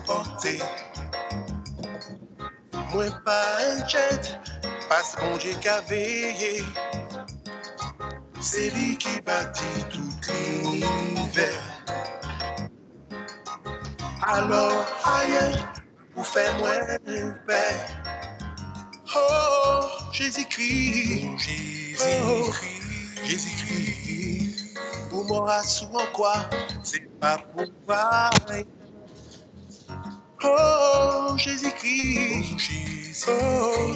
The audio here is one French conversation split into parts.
porté. Moi pas inquiète, parce que mon Dieu qu'a veillé. C'est lui qui bâtit tout l'hiver. Alors, aïe, vous faites moi paix. Oh, Jésus-Christ, Jésus-Christ, Jésus-Christ. Pour moi, souvent quoi, c'est pas pour moi. Oh, Jésus-Christ, oh,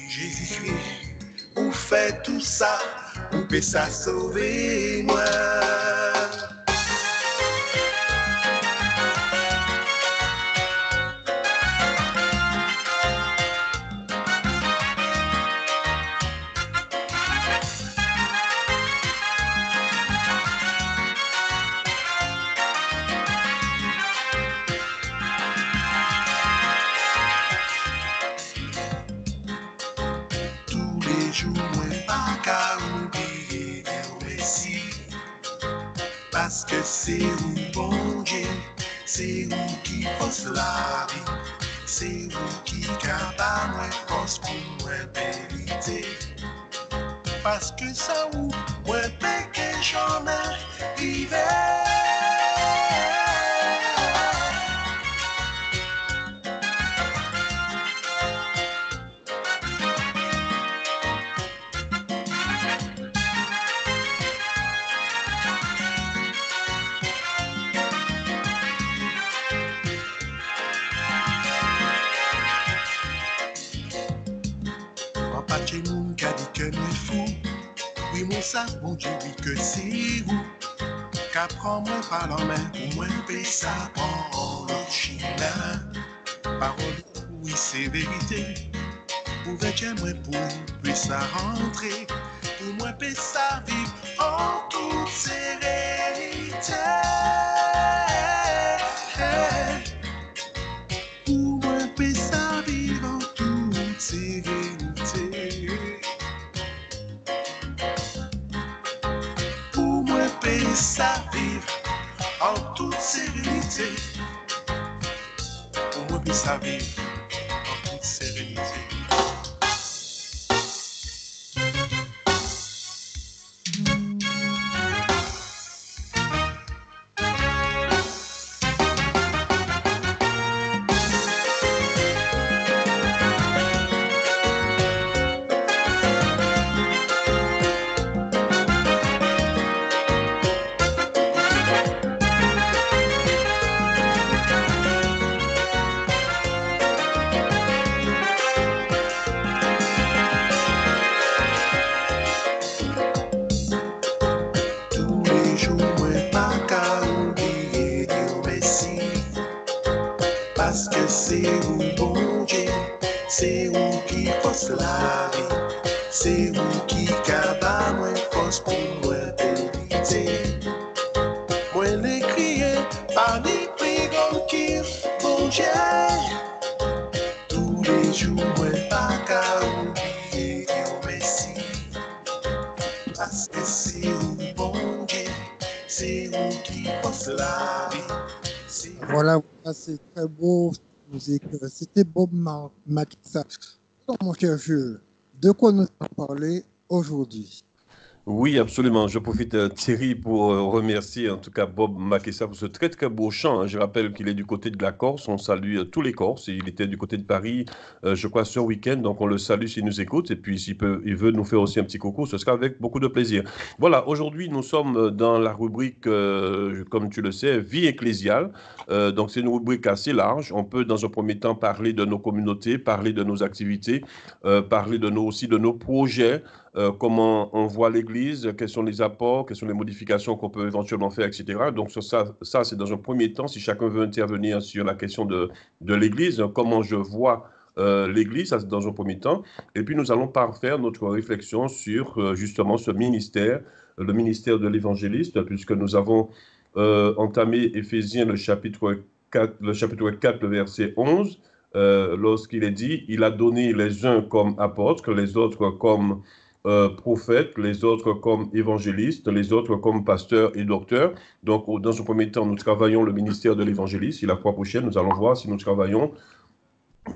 Jésus-Christ. Vous faites tout ça, vous pouvez ça sauver moi. Parce que c'est où bon Dieu, c'est où qui pose la vie, c'est où qui capable moi pense pour moi vérité. Parce que ça où moi péché jamais hiver. Chez nous, qui a dit que nous fou. Oui, mon sac, bon Dieu, oui, que c'est où. Qu'à prendre moi par la main, pour moi, payer ça, en China. Parole, oui, c'est vérité. Pour vêtir moi, pour payer ça rentrer. Pour moi, payer ça vivre en toute sérénité. Pour moi, payer ça vivre en toute sérénité. Ça vivre en toute sérénité. Pour moi, puis ça vivre en toute sérénité. Parce que c'est où bon Dieu, c'est où qui force la vie, c'est où qui capable moi force pour moi vérité. Moi les crier parmi prions qui bon Dieu, tous les jours moi pas qu'à oublier Dieu merci. Parce que c'est où bon Dieu, c'est où qui force la vie. Voilà, c'est très beau musique. C'était Bob Makissa. Donc, mon cher Jules, de quoi nous allons parler aujourd'hui? Oui, absolument. Je profite, Thierry, pour remercier en tout cas Bob Makissa pour ce très très beau chant, hein. Je rappelle qu'il est du côté de la Corse. On salue tous les Corses. Il était du côté de Paris, je crois, ce week-end. Donc on le salue s'il nous écoute. Et puis il veut nous faire aussi un petit coucou, ce sera avec beaucoup de plaisir. Voilà, aujourd'hui nous sommes dans la rubrique, comme tu le sais, vie ecclésiale. Donc c'est une rubrique assez large. On peut dans un premier temps parler de nos communautés, parler de nos activités, parler aussi de nos projets. Comment on voit l'Église, quels sont les apports, quelles sont les modifications qu'on peut éventuellement faire, etc. Donc ça c'est dans un premier temps, si chacun veut intervenir sur la question de l'Église, comment je vois l'Église, ça c'est dans un premier temps. Et puis nous allons faire notre réflexion sur justement ce ministère, le ministère de l'évangéliste, puisque nous avons entamé Éphésiens le chapitre 4, le verset 11, lorsqu'il est dit, il a donné les uns comme apôtres, les autres comme prophètes, les autres comme évangélistes, les autres comme pasteurs et docteurs. Donc, dans un premier temps, nous travaillons le ministère de l'évangéliste. Et la fois prochaine, nous allons voir si nous travaillons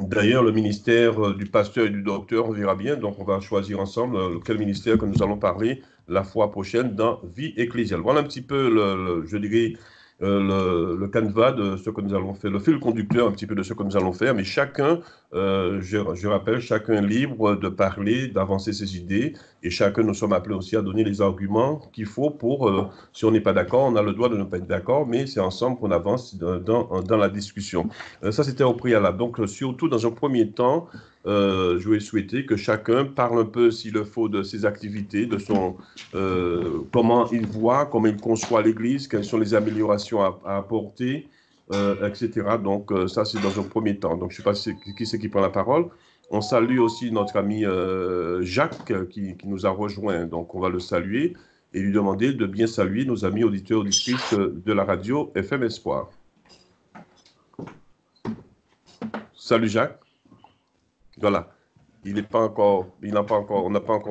d'ailleurs le ministère du pasteur et du docteur. On verra bien. Donc, on va choisir ensemble quel ministère que nous allons parler la fois prochaine dans Vie ecclésiale. Voilà un petit peu, je dirais, le canevas de ce que nous allons faire, le fil conducteur un petit peu de ce que nous allons faire, mais chacun, je rappelle, chacun est libre de parler, d'avancer ses idées, et chacun, nous sommes appelés aussi à donner les arguments qu'il faut pour, si on n'est pas d'accord, on a le droit de ne pas être d'accord, mais c'est ensemble qu'on avance dans la discussion. Ça, c'était au préalable. Donc, surtout, dans un premier temps, je vais souhaiter que chacun parle un peu, s'il le faut, de ses activités, de comment il voit, comment il conçoit l'Église, quelles sont les améliorations à apporter, etc. Donc, ça, c'est dans un premier temps. Donc, je ne sais pas qui c'est qui prend la parole. On salue aussi notre ami Jacques qui nous a rejoints. Donc, on va le saluer et lui demander de bien saluer nos amis auditeurs, auditrices de la radio FM Espoir. Salut Jacques. Voilà. On n'a pas encore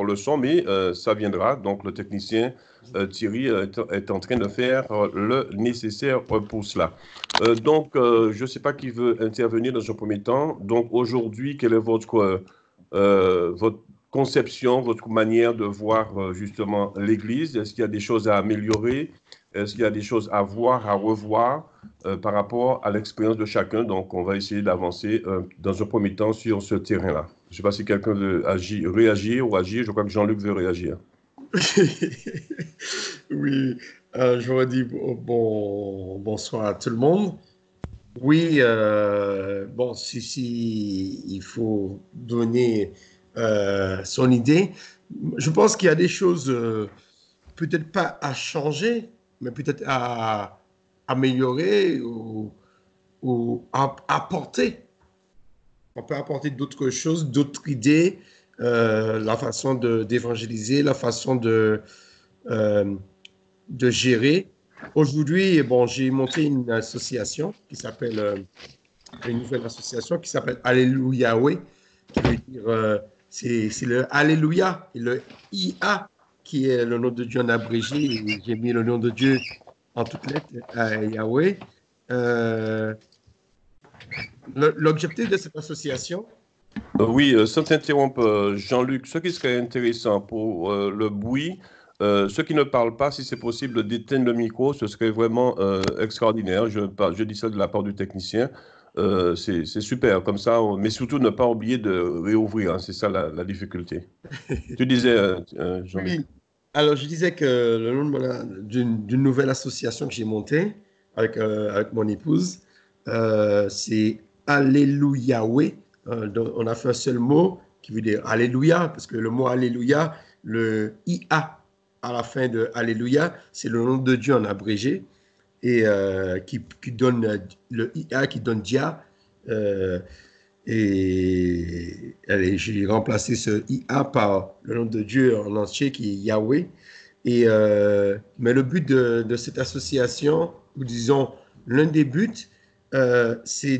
le son, mais ça viendra. Donc, le technicien Thierry est en train de faire le nécessaire pour cela. Donc, je ne sais pas qui veut intervenir dans un premier temps. Donc, aujourd'hui, quelle est votre conception, votre manière de voir justement l'Église? Est-ce qu'il y a des choses à améliorer? Est-ce qu'il y a des choses à voir, à revoir par rapport à l'expérience de chacun? Donc, on va essayer d'avancer dans un premier temps sur ce terrain-là. Je ne sais pas si quelqu'un veut réagir ou agir. Je crois que Jean-Luc veut réagir. Oui, je vous dis bonsoir à tout le monde. Oui, si il faut donner son idée. Je pense qu'il y a des choses peut-être pas à changer, mais peut-être à améliorer ou à apporter. On peut apporter d'autres choses, d'autres idées, la façon d'évangéliser, la façon de gérer. Aujourd'hui, j'ai monté une association qui s'appelle, une nouvelle association qui s'appelle Alléluia, qui veut dire, c'est le Alléluia et le IA qui est le nom de Dieu en abrégé. J'ai mis le nom de Dieu en toutes lettres, Yahweh. L'objectif de cette association. Oui, sans t'interrompre, Jean-Luc, ce qui serait intéressant pour le bruit, ceux qui ne parlent pas, si c'est possible, d'éteindre le micro, ce serait vraiment extraordinaire. Je dis ça de la part du technicien. C'est super, comme ça, mais surtout ne pas oublier de réouvrir, hein, c'est ça la difficulté. Tu disais, Jean-Luc. Oui. Alors, je disais que le nom d'une nouvelle association que j'ai montée avec mon épouse, c'est Alléluia. On a fait un seul mot qui veut dire Alléluia, parce que le mot Alléluia, le IA à la fin de Alléluia, c'est le nom de Dieu en abrégé, et qui donne le IA qui donne Dia. Et j'ai remplacé ce IA par le nom de Dieu en entier qui est Yahweh. Mais le but de cette association, ou disons l'un des buts, c'est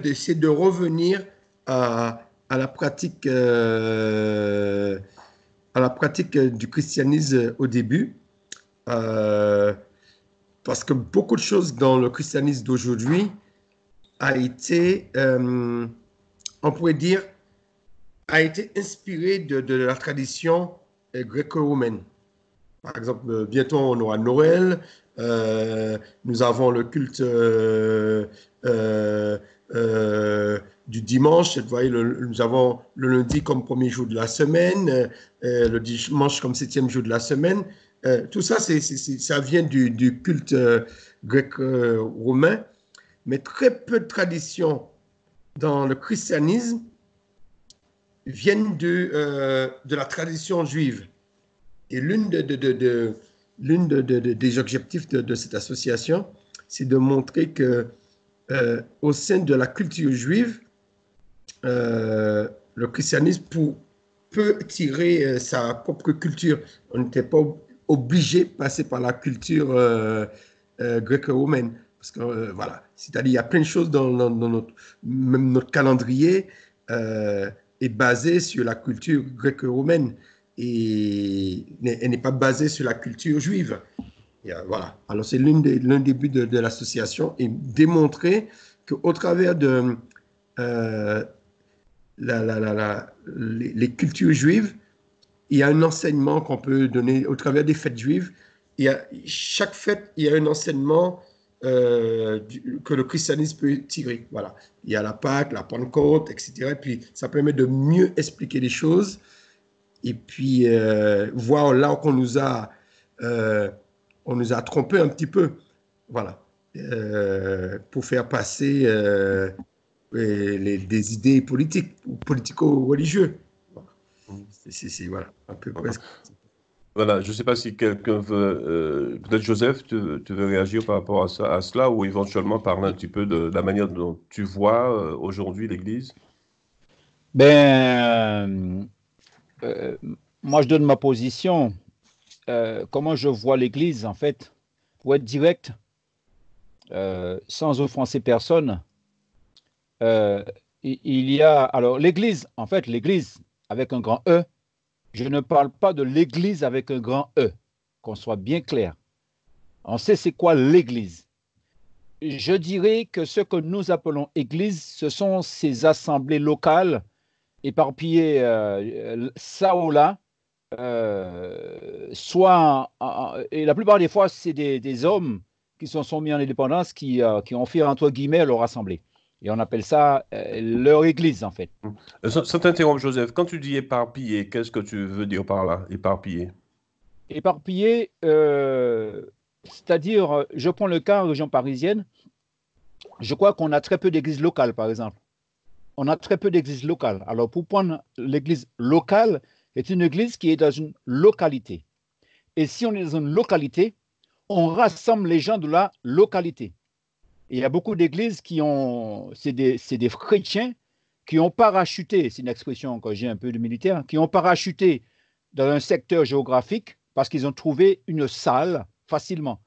d'essayer de revenir à la pratique du christianisme au début, parce que beaucoup de choses dans le christianisme d'aujourd'hui a été, on pourrait dire, a été inspiré de la tradition gréco-romaine. Par exemple, bientôt on aura Noël, nous avons le culte du dimanche, vous voyez, nous avons le lundi comme premier jour de la semaine, le dimanche comme 7e jour de la semaine. Tout ça, ça vient du culte grec-romain, mais très peu de traditions dans le christianisme viennent de la tradition juive. Et l'une des objectifs de cette association, c'est de montrer que au sein de la culture juive, le christianisme peut tirer sa propre culture. On n'était pas obligé de passer par la culture gréco-romaine. Parce que voilà, c'est-à-dire il y a plein de choses dans même notre calendrier est basée sur la culture gréco-romaine et elle n'est pas basée sur la culture juive. Et, voilà. Alors, c'est l'un des buts de l'association et démontrer qu'au travers de les cultures juives, il y a un enseignement qu'on peut donner au travers des fêtes juives. Chaque fête, il y a un enseignement que le christianisme peut tirer. Voilà. Il y a la Pâque, la Pentecôte, etc. Et puis, ça permet de mieux expliquer les choses. Et puis, voir là qu'on on nous a trompé un petit peu. Voilà. Pour faire passer des idées politiques ou politico-religieuses. Voilà. C'est voilà, un peu presque. Voilà, je ne sais pas si quelqu'un veut, peut-être Joseph, tu veux réagir par rapport à cela ou éventuellement parler un petit peu de la manière dont tu vois aujourd'hui l'Église. Ben, moi, je donne ma position. Comment je vois l'Église, en fait, pour être direct, sans offenser personne. Il y a, alors l'Église, en fait, l'Église avec un grand E, je ne parle pas de l'Église avec un grand E, qu'on soit bien clair. On sait c'est quoi l'Église. Je dirais que ce que nous appelons Église, ce sont ces assemblées locales éparpillées ça ou là, et la plupart des fois, c'est des hommes qui se sont mis en indépendance qui ont fait, entre guillemets, leur assemblée. Et on appelle ça leur église, en fait. Ça t'interrompt, Joseph. Quand tu dis éparpillé, qu'est-ce que tu veux dire par là, éparpillé? Éparpillé, c'est-à-dire, je prends le cas en région parisienne, je crois qu'on a très peu d'églises locales, par exemple. On a très peu d'églises locales. Alors, pour prendre l'église locale, c'est une église qui est dans une localité. Et si on est dans une localité, on rassemble les gens de la localité. Et il y a beaucoup d'églises qui ont, c'est des chrétiens qui ont parachuté, c'est une expression que j'ai un peu de militaire, qui ont parachuté dans un secteur géographique parce qu'ils ont trouvé une salle facilement.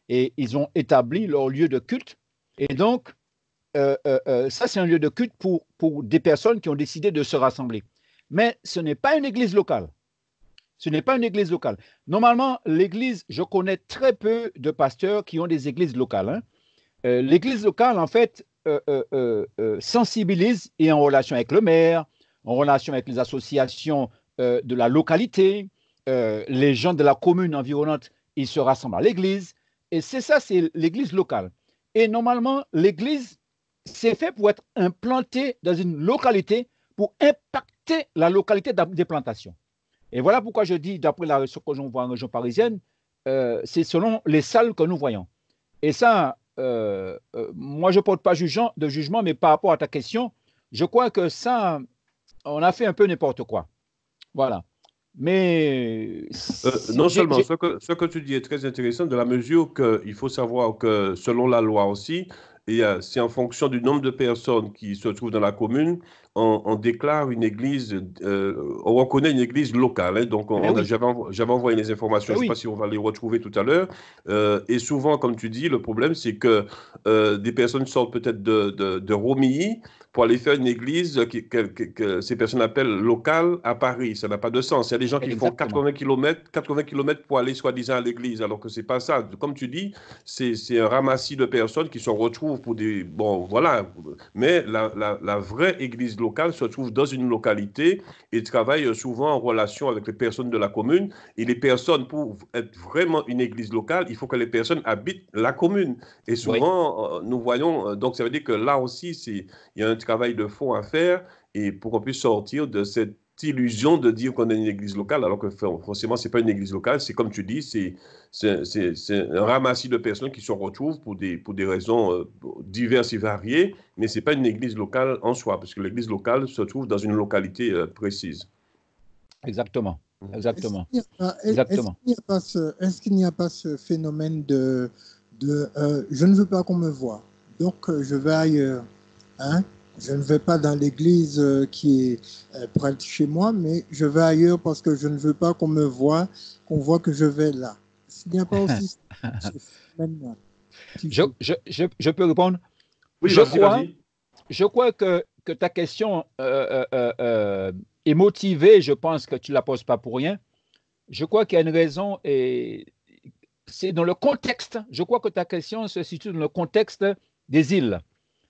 Et ils ont établi leur lieu de culte. Et donc, ça, c'est un lieu de culte pour des personnes qui ont décidé de se rassembler. Mais ce n'est pas une église locale. Ce n'est pas une église locale. Normalement, l'église, je connais très peu de pasteurs qui ont des églises locales. Hein. L'église locale, en fait, sensibilise et est en relation avec le maire, en relation avec les associations de la localité, les gens de la commune environnante, ils se rassemblent à l'église. Et c'est ça, c'est l'église locale. Et normalement, l'église, c'est fait pour être implanté dans une localité pour impacter la localité d'implantation. Et voilà pourquoi je dis, d'après ce que j'en vois en région parisienne, c'est selon les salles que nous voyons. Et ça, moi, je ne porte pas de jugement, mais par rapport à ta question, je crois que ça, on a fait un peu n'importe quoi. Voilà. Mais non seulement ce que tu dis est très intéressant, de la mesure qu'il faut savoir que selon la loi aussi, c'est en fonction du nombre de personnes qui se trouvent dans la commune, on déclare une église, on reconnaît une église locale. Hein, donc, oui. j'avais envoyé les informations, je ne sais pas si on va les retrouver tout à l'heure. Et souvent, comme tu dis, le problème, c'est que des personnes sortent peut-être de Romilly pour aller faire une église que ces personnes appellent locale à Paris. Ça n'a pas de sens. Il y a des gens qui font 80 km pour aller soi-disant à l'église, alors que ce n'est pas ça. Comme tu dis, c'est un ramassis de personnes qui se retrouvent pour des... Bon, voilà. Mais la vraie église locale se trouve dans une localité et travaille souvent en relation avec les personnes de la commune. Et les personnes, pour être vraiment une église locale, il faut que les personnes habitent la commune. Et souvent, nous voyons... Donc, ça veut dire que là aussi, il y a un travail de fond à faire et pour qu'on puisse sortir de cette illusion de dire qu'on est une église locale, alors que forcément, ce n'est pas une église locale. C'est comme tu dis, c'est un ramassis de personnes qui se retrouvent pour des raisons diverses et variées, mais ce n'est pas une église locale en soi, parce que l'église locale se trouve dans une localité précise. Exactement. Exactement. Est-ce qu'il n'y a pas ce phénomène de je ne veux pas qu'on me voie, donc je vais ailleurs. Hein? Je ne vais pas dans l'église qui est près de chez moi, mais je vais ailleurs parce que je ne veux pas qu'on me voie, qu'on voit que je vais là. S'il n'y a pas aussi ce phénomène-là. Je peux répondre? Oui, je crois que que ta question est motivée, je pense que tu ne la poses pas pour rien. Je crois qu'il y a une raison et c'est dans le contexte. Je crois que ta question se situe dans le contexte des îles.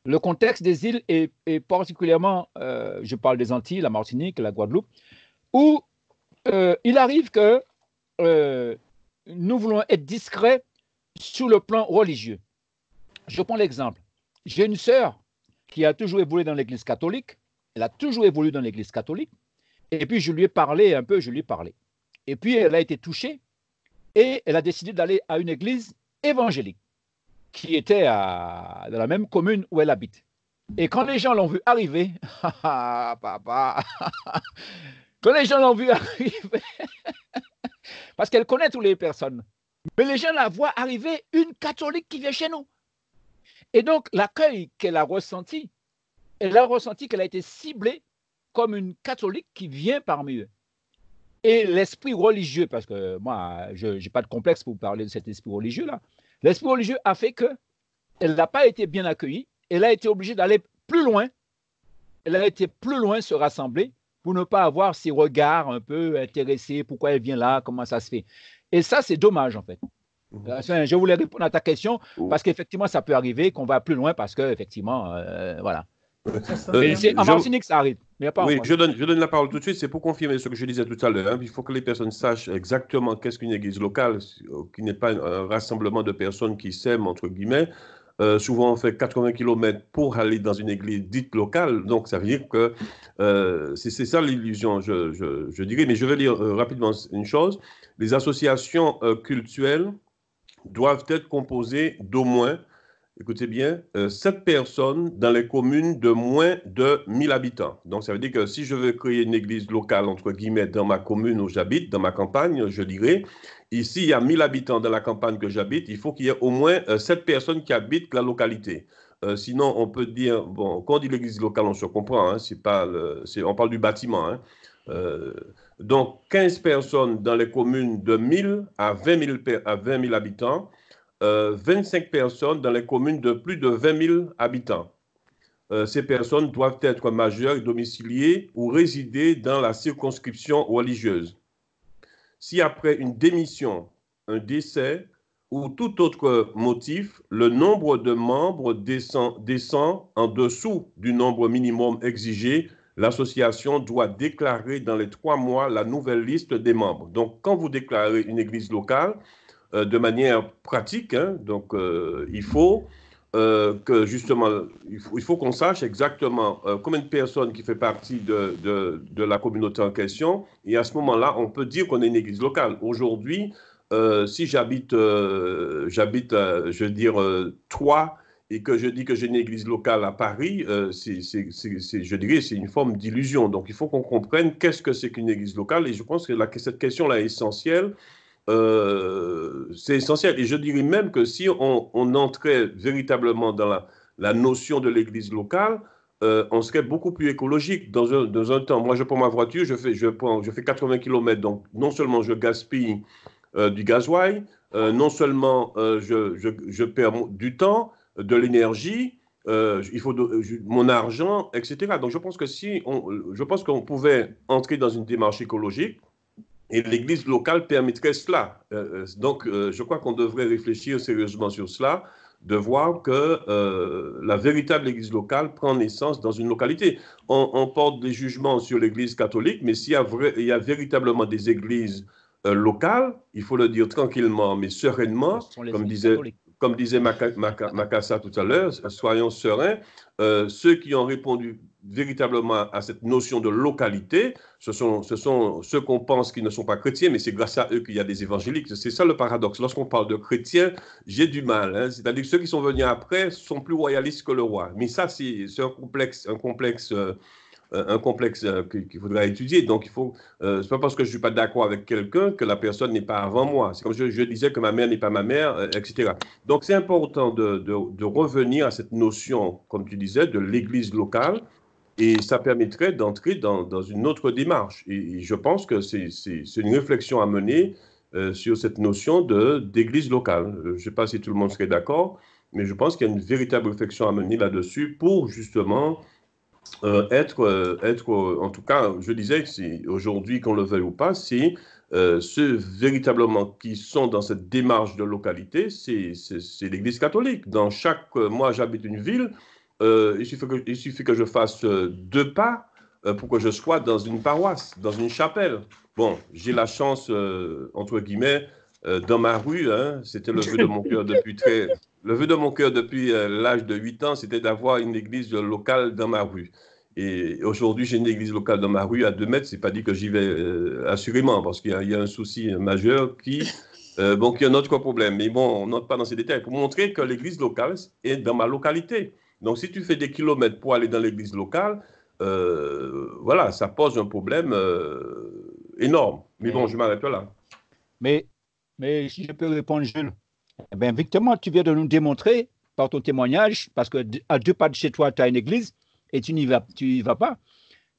Le contexte des îles est particulièrement, je parle des Antilles, la Martinique, la Guadeloupe, où il arrive que nous voulons être discrets sur le plan religieux. Je prends l'exemple. J'ai une sœur qui a toujours évolué dans l'Église catholique. Elle a toujours évolué dans l'Église catholique. Et puis, je lui ai parlé un peu, je lui ai parlé. Et puis, elle a été touchée et elle a décidé d'aller à une église évangélique qui était dans la même commune où elle habite. Et quand les gens l'ont vu arriver, papa, quand les gens l'ont vu arriver, parce qu'elle connaît toutes les personnes, mais les gens la voient arriver, une catholique qui vient chez nous. Et donc, l'accueil qu'elle a ressenti, elle a ressenti qu'elle a été ciblée comme une catholique qui vient parmi eux. Et l'esprit religieux, parce que moi, je n'ai pas de complexe pour vous parler de cet esprit religieux-là, l'esprit religieux a fait qu'elle n'a pas été bien accueillie, elle a été obligée d'aller plus loin, elle a été plus loin se rassembler pour ne pas avoir ces regards un peu intéressés, pourquoi elle vient là, comment ça se fait. Et ça, c'est dommage en fait. Enfin, je voulais répondre à ta question parce qu'effectivement, ça peut arriver qu'on va plus loin parce qu'effectivement, voilà. En Martinique, ça arrive. Mais pas oui, je donne la parole tout de suite. C'est pour confirmer ce que je disais tout à l'heure. Hein. Il faut que les personnes sachent exactement qu'est-ce qu'une église locale, qui n'est pas un rassemblement de personnes qui s'aiment, entre guillemets. Souvent, on fait 80 km pour aller dans une église dite locale. Donc, ça veut dire que c'est ça l'illusion, je dirais. Mais je vais dire rapidement une chose. Les associations cultuelles doivent être composées d'au moins, écoutez bien, 7 personnes dans les communes de moins de 1000 habitants. Donc, ça veut dire que si je veux créer une église locale, entre guillemets, dans ma commune où j'habite, dans ma campagne, je dirais, ici, il y a 1000 habitants dans la campagne que j'habite, il faut qu'il y ait au moins 7 personnes qui habitent la localité. Sinon, on peut dire, bon, quand on dit l'église locale, on se comprend, hein, on parle du bâtiment, hein. Donc, 15 personnes dans les communes de 1000 à 20 000 habitants, 25 personnes dans les communes de plus de 20 000 habitants. Ces personnes doivent être majeures et domiciliées ou résider dans la circonscription religieuse. Si après une démission, un décès ou tout autre motif, le nombre de membres descend en dessous du nombre minimum exigé, l'association doit déclarer dans les 3 mois la nouvelle liste des membres. Donc, quand vous déclarez une église locale, de manière pratique, hein, donc il faut que justement, il faut qu'on sache exactement combien de personnes qui fait partie de la communauté en question, et à ce moment-là, on peut dire qu'on est une église locale. Aujourd'hui, si j'habite, je veux dire, Troyes, et que je dis que j'ai une église locale à Paris, je dirais c'est une forme d'illusion. Donc, il faut qu'on comprenne qu'est-ce que c'est qu'une église locale, et je pense que cette question-là est essentielle. C'est essentiel. Et je dirais même que si on entrait véritablement dans la notion de l'église locale, on serait beaucoup plus écologique dans un temps. Moi, je prends ma voiture, je fais 80 km, donc non seulement je gaspille du gasoil, non seulement je perds du temps, de l'énergie, il faut mon argent, etc. Donc, je pense qu'on pouvait entrer dans une démarche écologique. Et l'église locale permettrait cela. Donc, je crois qu'on devrait réfléchir sérieusement sur cela, de voir que la véritable église locale prend naissance dans une localité. On porte des jugements sur l'église catholique, mais s'il y a véritablement des églises locales, il faut le dire tranquillement, mais sereinement, comme disait Makassa tout à l'heure, soyons sereins. Ceux qui ont répondu véritablement à cette notion de localité, ce sont ceux qu'on pense qui ne sont pas chrétiens, mais c'est grâce à eux qu'il y a des évangéliques. C'est ça le paradoxe. Lorsqu'on parle de chrétiens, j'ai du mal. Hein. C'est-à-dire que ceux qui sont venus après sont plus royalistes que le roi. Mais ça, c'est un complexe qu'il faudra étudier. Donc, c'est pas parce que je suis pas d'accord avec quelqu'un que la personne n'est pas avant moi. C'est comme je disais que ma mère n'est pas ma mère, etc. Donc, c'est important de revenir à cette notion, comme tu disais, de l'église locale, et ça permettrait d'entrer dans une autre démarche. Et je pense que c'est une réflexion à mener sur cette notion d'église locale. Je ne sais pas si tout le monde serait d'accord, mais je pense qu'il y a une véritable réflexion à mener là-dessus pour justement en tout cas, je disais que aujourd'hui, qu'on le veuille ou pas, c'est ceux véritablement qui sont dans cette démarche de localité, c'est l'Église catholique. Moi, j'habite une ville, il suffit que je fasse 2 pas pour que je sois dans une paroisse, dans une chapelle. Bon, j'ai la chance, entre guillemets, dans ma rue, hein, c'était le vœu de mon cœur depuis l'âge de 8 ans, c'était d'avoir une église locale dans ma rue. Et aujourd'hui, j'ai une église locale dans ma rue à 2 mètres. C'est pas dit que j'y vais assurément, parce qu'il y a un souci majeur qui est un autre problème. Mais bon, on n'entre pas dans ces détails. Pour montrer que l'église locale est dans ma localité. Donc, si tu fais des kilomètres pour aller dans l'église locale, voilà, ça pose un problème énorme. Mais bon, je m'arrête là. Mais si je peux répondre, Jules, eh bien, Victor, tu viens de nous démontrer par ton témoignage, parce que à 2 pas de chez toi, tu as une église et tu y vas pas.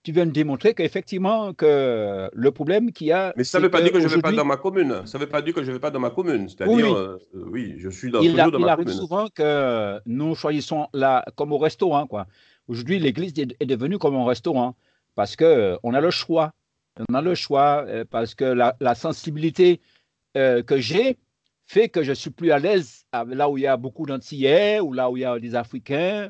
Tu viens de démontrer qu'effectivement, que le problème qu'il y a. Mais ça ne veut pas dire que je ne vais pas dans ma commune. Ça ne veut pas dire que je ne vais pas dans ma commune. C'est-à-dire, oui, je suis toujours dans ma commune. Il arrive souvent que nous choisissons là, comme au restaurant, quoi. Aujourd'hui, l'église est devenue comme un restaurant parce qu'on a le choix. On a le choix parce que la sensibilité que j'ai fait que je suis plus à l'aise là où il y a beaucoup d'Antillais ou là où il y a des Africains.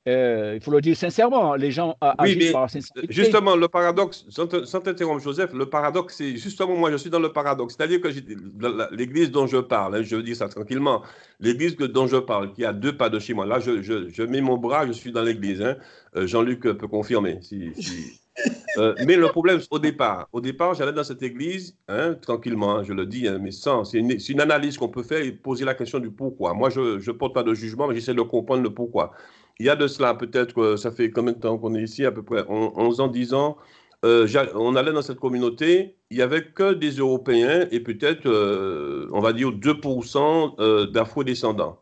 Il faut le dire sincèrement, les gens agissent par sincérité. Justement, le paradoxe, sans t'interrompre Joseph, le paradoxe, c'est justement moi, je suis dans le paradoxe. C'est-à-dire que l'église dont je parle, hein, je veux dire ça tranquillement, l'église dont je parle, qui a 2 pas de chez moi, là, je mets mon bras, je suis dans l'église. Hein. Jean-Luc peut confirmer. Mais le problème, au départ, j'allais dans cette église, hein, tranquillement, hein, je le dis, hein, mais c'est une analyse qu'on peut faire et poser la question du pourquoi. Moi, je ne porte pas de jugement, mais j'essaie de comprendre le pourquoi. Il y a de cela, peut-être, ça fait combien de temps qu'on est ici? À peu près 11 ans, 10 ans. On allait dans cette communauté, il n'y avait que des Européens et peut-être, on va dire, 2% d'Afro-descendants.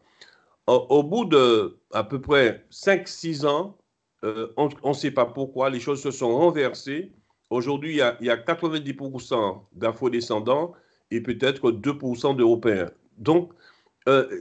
Au bout de à peu près 5-6 ans, on ne sait pas pourquoi, les choses se sont renversées. Aujourd'hui, il y a 90% d'Afro-descendants et peut-être 2% d'Européens. Donc,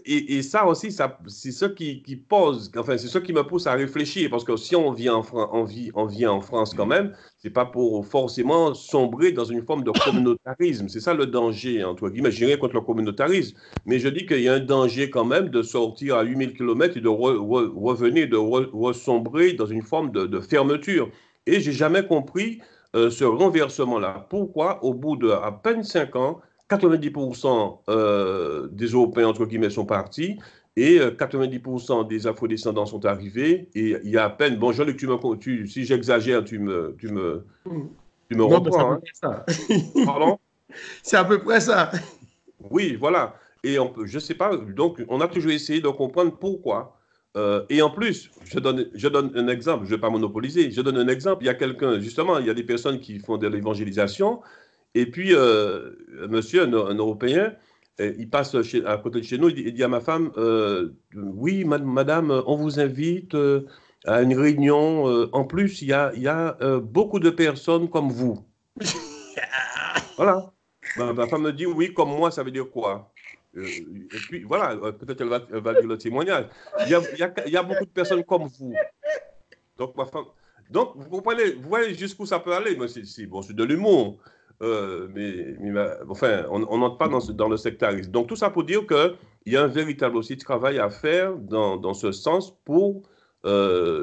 et ça aussi, c'est ce qui pose, enfin, c'est ce qui me pousse à réfléchir, parce que si on vit en France quand même, c'est pas pour forcément sombrer dans une forme de communautarisme. C'est ça le danger, entre guillemets. Je dirais contre le communautarisme, mais je dis qu'il y a un danger quand même de sortir à 8000 km et de revenir, de ressombrer dans une forme de fermeture. Et j'ai jamais compris ce renversement-là. Pourquoi, au bout de à peine 5 ans, 90% des Européens, entre guillemets, sont partis et 90% des Afro-descendants sont arrivés. Et il y a à peine... Bon, Jean-Luc, si j'exagère, tu me reprends. Hein. Ça. Pardon? C'est à peu près ça. Oui, voilà. Et je ne sais pas, donc on a toujours essayé de comprendre pourquoi. Et en plus, je donne un exemple, je ne vais pas monopoliser, je donne un exemple. Il y a quelqu'un, justement, il y a des personnes qui font de l'évangélisation. Et puis, monsieur, un Européen, il passe à côté de chez nous, il dit à ma femme, oui, madame, on vous invite à une réunion. En plus, il y a beaucoup de personnes comme vous. Voilà. Ma femme me dit, oui, comme moi, ça veut dire quoi? Et puis, voilà, peut-être elle va dire le témoignage. Il y a beaucoup de personnes comme vous. Donc, ma femme... Donc, vous comprenez, vous voyez jusqu'où ça peut aller. Bon, c'est de l'humour. Enfin, on n'entre pas dans le sectarisme. Donc, tout ça pour dire qu'il y a un véritable aussi travail à faire dans ce sens pour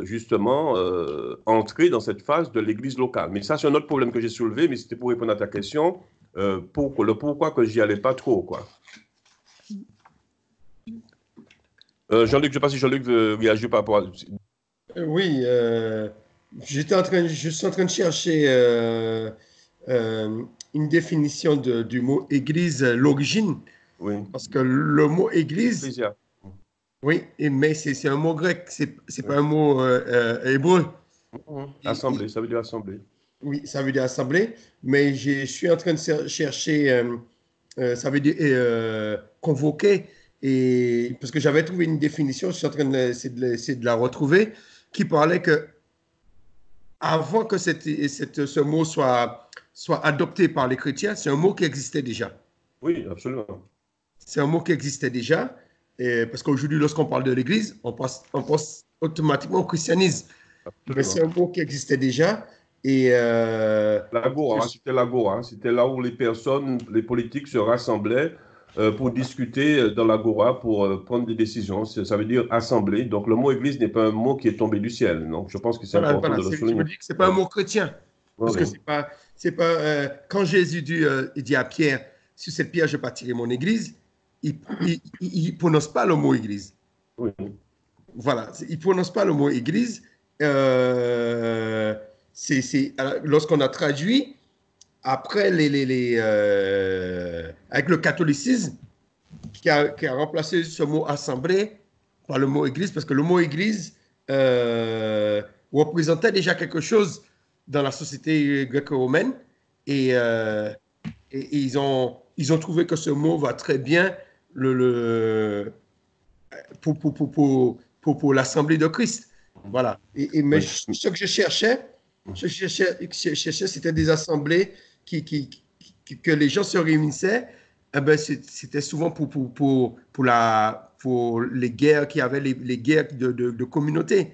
justement entrer dans cette phase de l'église locale. Mais ça, c'est un autre problème que j'ai soulevé, mais c'était pour répondre à ta question, le pourquoi que j'y allais pas trop, quoi. Jean-Luc, je ne sais pas si Jean-Luc veut réagir par rapport à... Oui, je suis en train de chercher une définition du mot église, l'origine. Oui. Parce que le mot église, Ecclésia. oui, mais c'est un mot grec, c'est pas un mot hébreu. Assemblée, ça veut dire assemblée. Oui, ça veut dire assemblée, mais je suis en train de chercher, ça veut dire convoquer, et parce que j'avais trouvé une définition, je suis en train d'essayer de la retrouver, qui parlait que avant que ce mot soit adopté par les chrétiens, c'est un mot qui existait déjà. Oui, absolument. C'est un mot qui existait déjà, parce qu'aujourd'hui, lorsqu'on parle de l'Église, on pense automatiquement au christianisme. mais c'est un Absolument. mot qui existait déjà. Et L'agora, c'était l'agora. C'était là où les personnes, les politiques se rassemblaient pour discuter dans l'agora, pour prendre des décisions. Ça veut dire assembler. Donc le mot église n'est pas un mot qui est tombé du ciel. Donc je pense que c'est voilà, important voilà, de le je me souligner. dis que c'est pas un Ouais. mot chrétien. Ouais, Parce que ouais. c'est pas quand Jésus il dit à Pierre, sur cette pierre, je bâtirai mon église, il prononce pas le mot église. Oui. Voilà, il prononce pas le mot église. Euh, lorsqu'on a traduit, après avec le catholicisme, qui a remplacé ce mot assemblée par le mot église, parce que le mot église représentait déjà quelque chose dans la société gréco-romaine, et, et ils ont trouvé que ce mot va très bien pour l'Assemblée de Christ. Voilà. Mais Oui. ce que je cherchais, c'était des assemblées que les gens se réunissaient. Eh ben, c'était souvent pour les guerres qui avaient les guerres de communauté.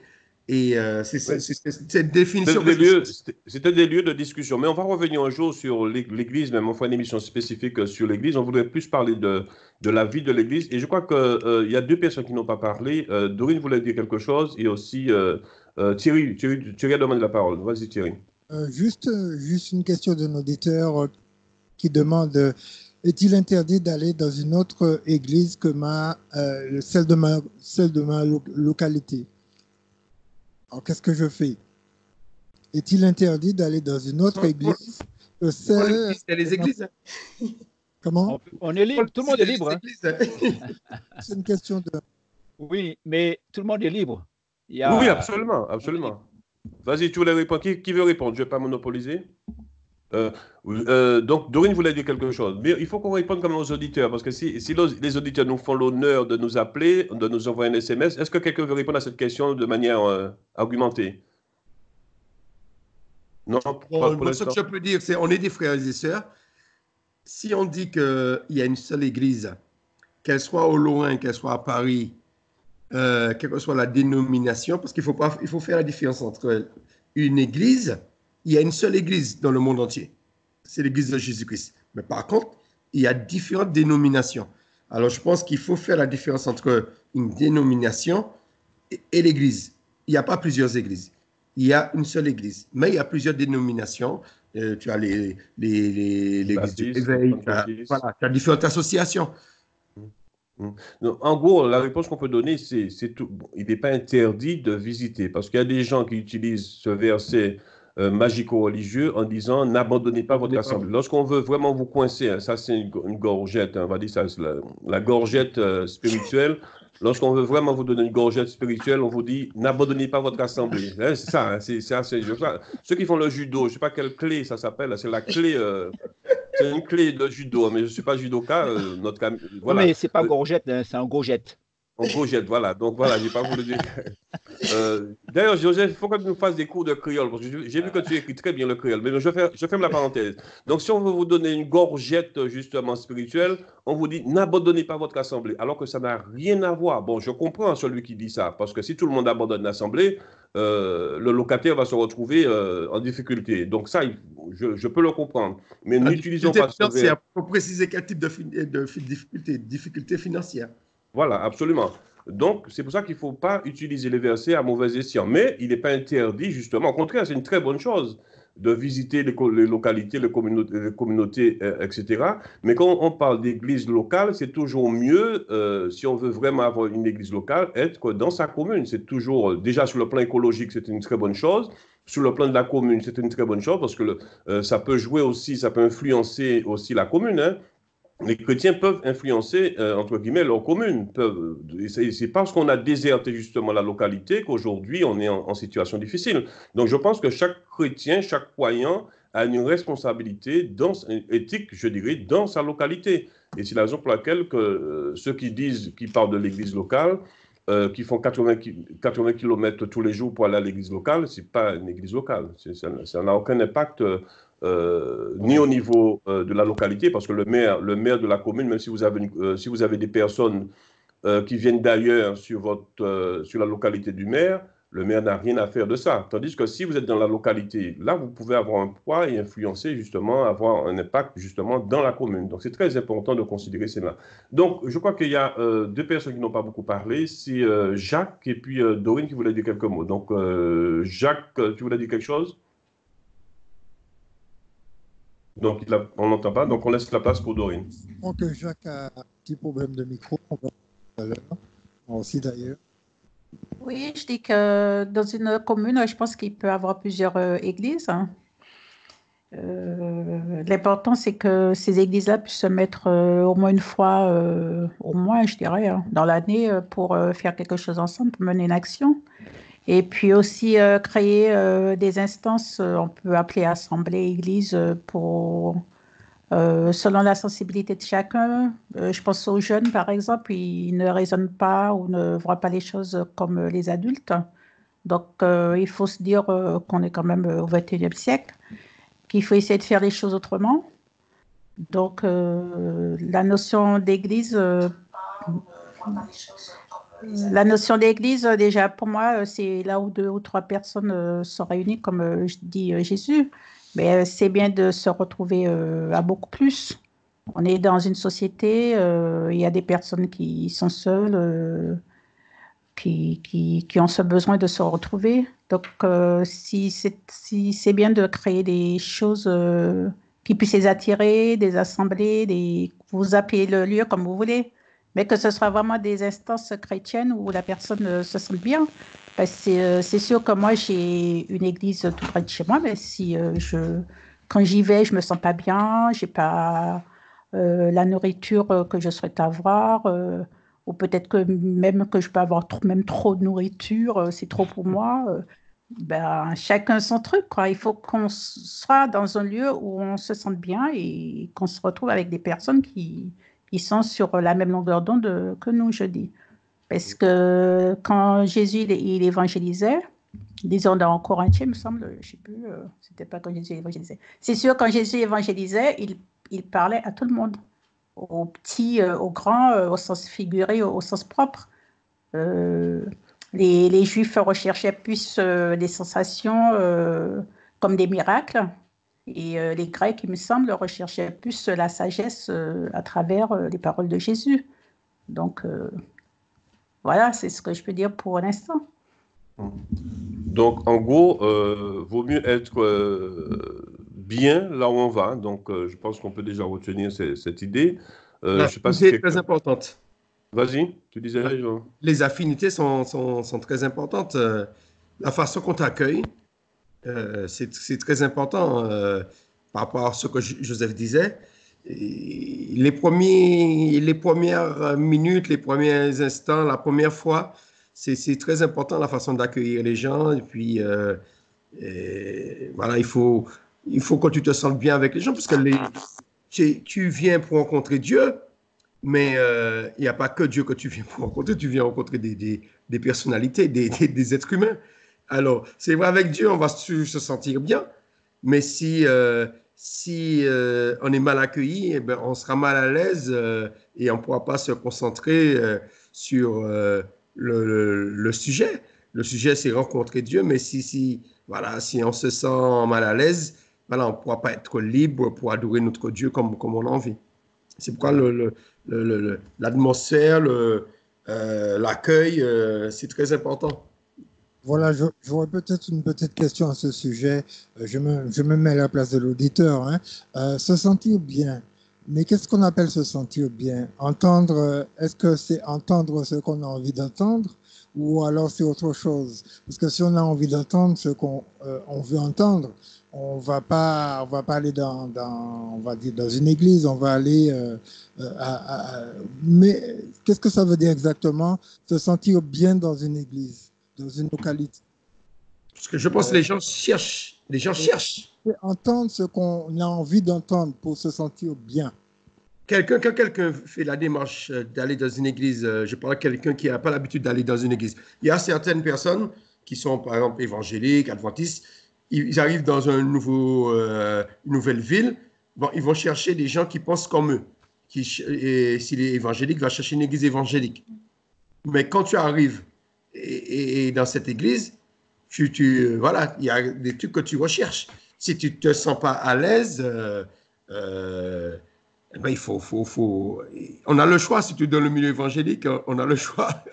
Et c'est Oui. cette définition que C'était des lieux de discussion. Mais on va revenir un jour sur l'Église, même on fera une émission spécifique sur l'Église. On voudrait plus parler de la vie de l'Église. Et je crois qu'il y a deux personnes qui n'ont pas parlé. Dorine voulait dire quelque chose et aussi Thierry. Thierry a demandé la parole. Vas-y, Thierry. Juste une question d'un auditeur qui demande est-il interdit d'aller dans une autre église que celle de ma localité? Alors, qu'est-ce que je fais? Est-il interdit d'aller dans une autre église que celle... il y a les églises. Comment? On est libre, tout le monde est libre. C'est une question de... Oui, mais tout le monde est libre. Oui, absolument, absolument. Vas-y, tu voulais répondre. Qui veut répondre? Je ne vais pas monopoliser. Donc, Dorine voulait dire quelque chose. Mais il faut qu'on réponde comme aux auditeurs, parce que si les auditeurs nous font l'honneur de nous appeler, de nous envoyer un SMS, est-ce que quelqu'un veut répondre à cette question de manière argumentée? Non, pas pour Ce que je peux dire, c'est on est des frères et sœurs. Si on dit qu'il y a une seule église, qu'elle soit au Lorrain, qu'elle soit à Paris, quelle que soit la dénomination, parce qu'il faut faire la différence entre une église, il y a une seule église dans le monde entier, c'est l'église de Jésus-Christ. Mais par contre, il y a différentes dénominations. Alors je pense qu'il faut faire la différence entre une dénomination et l'église. Il n'y a pas plusieurs églises. Il y a une seule église, mais il y a plusieurs dénominations. Tu as l'église du réveil, tu as différentes associations. En gros, la réponse qu'on peut donner, c'est tout. Bon, il n'est pas interdit de visiter, parce qu'il y a des gens qui utilisent ce verset magico-religieux en disant n'abandonnez pas votre assemblée. Lorsqu'on veut vraiment vous coincer, hein, ça c'est une gorgette, hein, on va dire ça, c'est la gorgette spirituelle. Lorsqu'on veut vraiment vous donner une gorgette spirituelle, on vous dit n'abandonnez pas votre assemblée. Hein, c'est ça, hein, c'est assez. Ceux qui font le judo, je ne sais pas quelle clé ça s'appelle, c'est la clé. C'est une clé de judo, mais je ne suis pas judoka. Voilà. Mais ce n'est pas gorgette, hein, c'est un gojette. En gojette, voilà. Donc voilà, je n'ai pas voulu dire. D'ailleurs, Joseph, il faut que tu nous fasses des cours de créole, parce que j'ai vu que tu écris très bien le créole. Mais je ferme la parenthèse. Donc, si on veut vous donner une gorgette, justement, spirituelle, on vous dit n'abandonnez pas votre assemblée, alors que ça n'a rien à voir. Bon, je comprends celui qui dit ça, parce que si tout le monde abandonne l'assemblée, le locataire va se retrouver en difficulté. Donc, ça, je peux le comprendre. Mais n'utilisons pas ce verbe. Il faut préciser quel type de difficulté financière. Voilà, absolument. Donc, c'est pour ça qu'il ne faut pas utiliser les versets à mauvais escient. Mais il n'est pas interdit, justement. Au contraire, c'est une très bonne chose de visiter les localités, les communautés, etc. Mais quand on parle d'église locale, c'est toujours mieux, si on veut vraiment avoir une église locale, être dans sa commune. C'est toujours, déjà sur le plan écologique, c'est une très bonne chose. Sur le plan de la commune, c'est une très bonne chose parce que ça peut jouer aussi, ça peut influencer aussi la commune, hein. Les chrétiens peuvent influencer, entre guillemets, leur commune. C'est parce qu'on a déserté justement la localité qu'aujourd'hui on est en situation difficile. Donc je pense que chaque chrétien, chaque croyant a une responsabilité éthique, je dirais, dans sa localité. Et c'est la raison pour laquelle ceux qui parlent de l'église locale, qui font 80 km tous les jours pour aller à l'église locale, ce n'est pas une église locale. Ça n'a aucun impact ni au niveau de la localité, parce que le maire de la commune, même si vous avez des personnes qui viennent d'ailleurs sur la localité du maire, Le maire n'a rien à faire de ça. Tandis que si vous êtes dans la localité, là, vous pouvez avoir un poids et influencer justement, avoir un impact justement dans la commune. Donc, c'est très important de considérer cela. Donc, je crois qu'il y a deux personnes qui n'ont pas beaucoup parlé. C'est Jacques et puis Dorine qui voulaient dire quelques mots. Donc, Jacques, tu voulais dire quelque chose? Donc, on n'entend pas. Donc, on laisse la place pour Dorine. Je crois que Jacques a un petit problème de micro. On va tout à l'heure. Moi aussi, d'ailleurs. Oui, je dis que dans une commune, je pense qu'il peut y avoir plusieurs églises. L'important, c'est que ces églises-là puissent se mettre au moins une fois, au moins, je dirais, dans l'année pour faire quelque chose ensemble, pour mener une action. Et puis aussi créer des instances, on peut appeler assemblée, église, pour, selon la sensibilité de chacun. Je pense aux jeunes, par exemple, ils ne raisonnent pas ou ne voient pas les choses comme les adultes. Donc, il faut se dire qu'on est quand même au XXIe siècle, qu'il faut essayer de faire les choses autrement. Donc, la notion d'église, déjà, pour moi, c'est là où 2 ou 3 personnes sont réunies, comme dit Jésus. Mais c'est bien de se retrouver à beaucoup plus. On est dans une société, il y a des personnes qui sont seules, qui ont ce besoin de se retrouver. Donc, si c'est bien de créer des choses qui puissent les attirer, des assemblées, vous appelez le lieu comme vous voulez, mais que ce soit vraiment des instances chrétiennes où la personne se sente bien. Parce que c'est sûr que moi, j'ai une église tout près de chez moi, mais si quand j'y vais, je me sens pas bien, j'ai pas la nourriture que je souhaite avoir, ou peut-être que même que je peux avoir même trop de nourriture, c'est trop pour moi. Ben, chacun son truc, quoi. Il faut qu'on soit dans un lieu où on se sente bien et qu'on se retrouve avec des personnes qui sont sur la même longueur d'onde que nous, je dis. Parce que quand Jésus il évangélisait, disons dans Corinthiens, il me semble, je ne sais plus, c'était pas quand Jésus évangélisait. C'est sûr, quand Jésus évangélisait, il parlait à tout le monde, aux petits, aux grands, au sens figuré, au sens propre. Les Juifs recherchaient plus des sensations comme des miracles, et les Grecs, il me semble, recherchaient plus la sagesse à travers les paroles de Jésus. Donc, voilà, c'est ce que je peux dire pour l'instant. Donc, en gros, vaut mieux être bien là où on va. Donc, je pense qu'on peut déjà retenir cette idée. La je sais pas si affinité est très importante. Vas-y, tu disais, Jean. Les affinités sont très importantes. La façon qu'on t'accueille, c'est très important par rapport à ce que Joseph disait. Et les premières minutes, les premiers instants, la première fois, c'est très important la façon d'accueillir les gens. Et puis, voilà, il faut que tu te sentes bien avec les gens parce que tu viens pour rencontrer Dieu, mais il n'y a pas que Dieu que tu viens pour rencontrer, tu viens rencontrer des personnalités, des êtres humains. Alors, c'est vrai, avec Dieu, on va se sentir bien, mais si on est mal accueilli, eh ben, on sera mal à l'aise et on ne pourra pas se concentrer sur le sujet. Le sujet, c'est rencontrer Dieu, mais si on se sent mal à l'aise, voilà, on ne pourra pas être libre pour adorer notre Dieu comme on a envie. C'est pourquoi l'atmosphère, l'accueil, c'est très important. Voilà, j'aurais peut-être une petite question à ce sujet. Je me mets à la place de l'auditeur. Se sentir bien. Mais qu'est-ce qu'on appelle se sentir bien? Entendre, est-ce que c'est entendre ce qu'on a envie d'entendre ou alors c'est autre chose? Parce que si on a envie d'entendre ce qu'on veut entendre, on va pas aller on va dire dans une église, on va aller mais qu'est-ce que ça veut dire exactement, se sentir bien dans une église, dans une localité? Parce que je pense que les gens cherchent. Entendre ce qu'on a envie d'entendre pour se sentir bien. Quand quelqu'un fait la démarche d'aller dans une église, je parle de quelqu'un qui n'a pas l'habitude d'aller dans une église. Il y a certaines personnes qui sont, par exemple, évangéliques, adventistes, ils arrivent dans une nouvelle ville, bon, ils vont chercher des gens qui pensent comme eux. Et s'il est évangélique, il va chercher une église évangélique. Mais quand tu arrives et dans cette église, voilà, il y a des trucs que tu recherches. Si tu ne te sens pas à l'aise, ben on a le choix. Si tu es dans le milieu évangélique, on a le choix.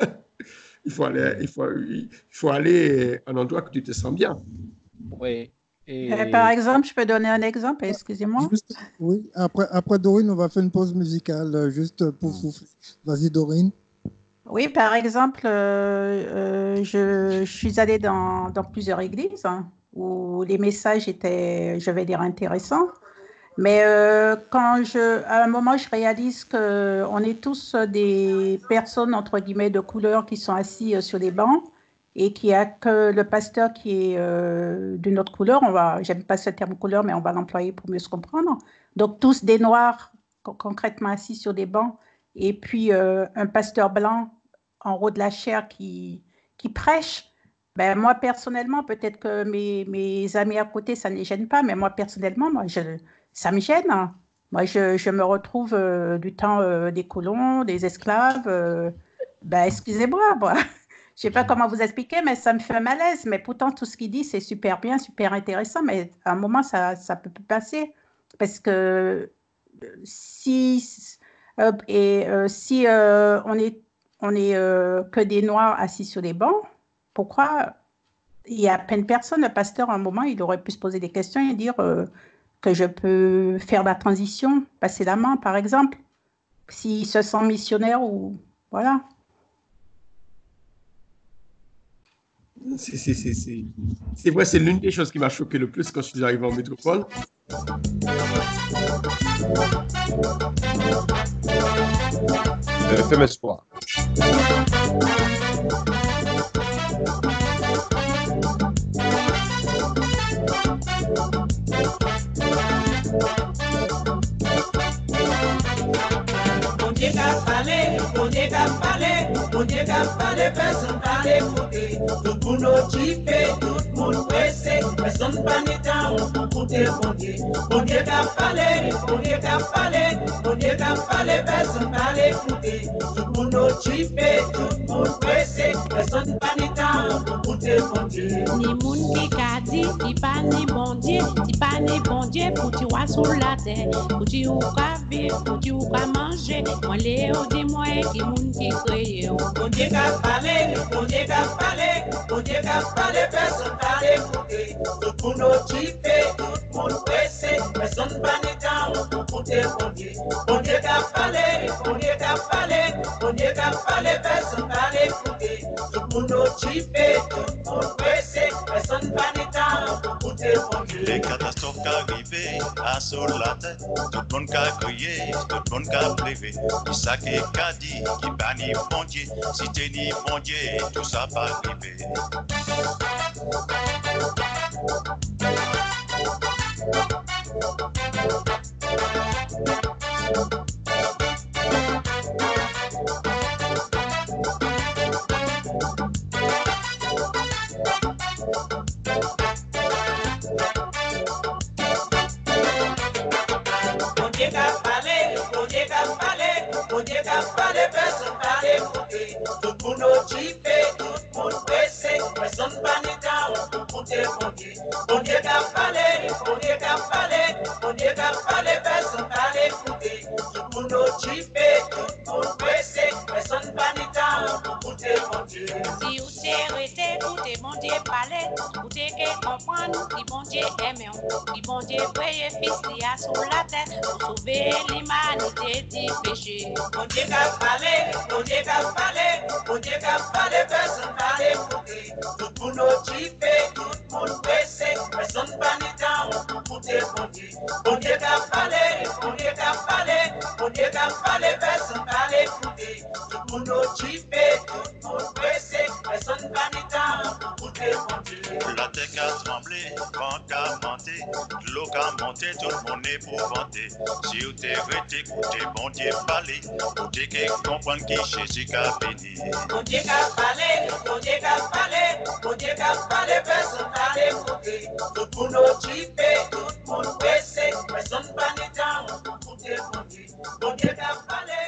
il faut aller à un endroit que tu te sens bien. Oui. Par exemple, je peux donner un exemple, excusez-moi. Oui, après Dorine, on va faire une pause musicale juste pour souffler. Vas-y, Dorine. Oui, par exemple, je suis allée dans plusieurs églises où les messages étaient, je vais dire, intéressants. Mais à un moment, je réalise qu'on est tous des personnes, entre guillemets, de couleur qui sont assis sur des bancs et qu'il n'y a que le pasteur qui est d'une autre couleur. J'aime pas ce terme couleur, mais on va l'employer pour mieux se comprendre. Donc, tous des noirs concrètement assis sur des bancs et puis un pasteur blanc en haut de la chaire qui prêche. Ben, moi, personnellement, peut-être que mes amis à côté, ça ne les gêne pas, mais moi, personnellement, ça me gêne. Moi, je me retrouve du temps des colons, des esclaves. Ben, excusez-moi, je ne sais pas comment vous expliquer, mais ça me fait un malaise. Mais pourtant, tout ce qu'il dit, c'est super bien, super intéressant. Mais à un moment, ça peut plus passer. Parce que si on est que des Noirs assis sur les bancs, pourquoi il y a plein de personnes, le pasteur, à un moment, il aurait pu se poser des questions et dire que je peux faire la transition, passer la main, par exemple, s'il se sent missionnaire ou... Voilà. C'est vrai, c'est l'une des choses qui m'a choqué le plus quand je suis arrivé en métropole. Fais espoir. On dit qu'à parler, personne pas l'écouter. Tout le monde occupé, tout le monde pressé. Personne pas ni temps pour écouter mon Dieu. On dit qu'à parler, on dit qu'à parler, on dit qu'à parler, personne pas l'écouter. Tout le monde occupé, tout le monde pressé. Personne pas ni temps pour écouter mon Dieu. Ni moun qui a dit, ti pas ni bon Dieu, ti pas ni bon Dieu pour tu vois sur la terre, pour tu ou ka vivre, pour tu ou ka manger. Moi Léo dis-moi qui moun qui créé. On dit qu'à parler, on dit qu'à parler, on dit qu'à parler, personne pas l'écouter. Tout le monde occupé, tout le monde pressé, personne pas ni temps pour écouter mon Dieu. On dit qu'à parler, on dit qu'à parler, on dit qu'à parler, personne pas l'écouter. Tout le monde occupé, tout le monde pressé, personne pas ni temps pour écouter mon Dieu. Les catastrophes qui arrivent à sur la tête, tout le monde qui a crié, tout le monde qui a pleuré. C'est ça qui a dit, qui pas ni bon Dieu. Si t'es ni bon Dieu, tout ça va arriver. On dit qu'à parler, on dit qu'à parler, on dit qu'à parler, personne pas l'écouter. Tout le monde occupé, tout le monde pressé, personne pas ni temps pour écouter mon Dieu. On dit qu'à parler, on dit qu'à parler, on dit qu'à parler, personne pas l'écouter. Tout le monde occupé, tout le monde pressé, personne pas ni temps pour écouter mon Dieu. Si vous t'es arrêté, écoutez mon Dieu parler, écoutez que comprendre, qui bon Dieu aime, qui bon Dieu voyez fils qui a sur la terre, pour sauver l'humanité du péché. On dit qu'à parler, on dit qu'à parler, on dit qu'à parler, personne pas l'écouter. Tout le monde occupé, tout le monde pressé, personne pas ni temps pour écouter mon Dieu. On dit qu'à parler, on dit qu'à parler, on dit qu'à parler, personne pas l'écouter. Tout le monde occupé, tout le monde pressé, personne pas ni temps pour écouter mon Dieu. La terre qui a tremblé, vent qui a monté, l'eau qui a monté, tout le monde est épouvanté. Si vous t'es arrêté, écoutez bon Dieu parler, écoutez que comprendre qui Jésus a béni. On dit qu'à parler, on dit qu'à parler, on dit qu'à parler, personne pas l'écouter. Tout le monde occupé, tout le monde pressé, personne pas ni temps pour écouter mon Dieu. On dit qu'à parler.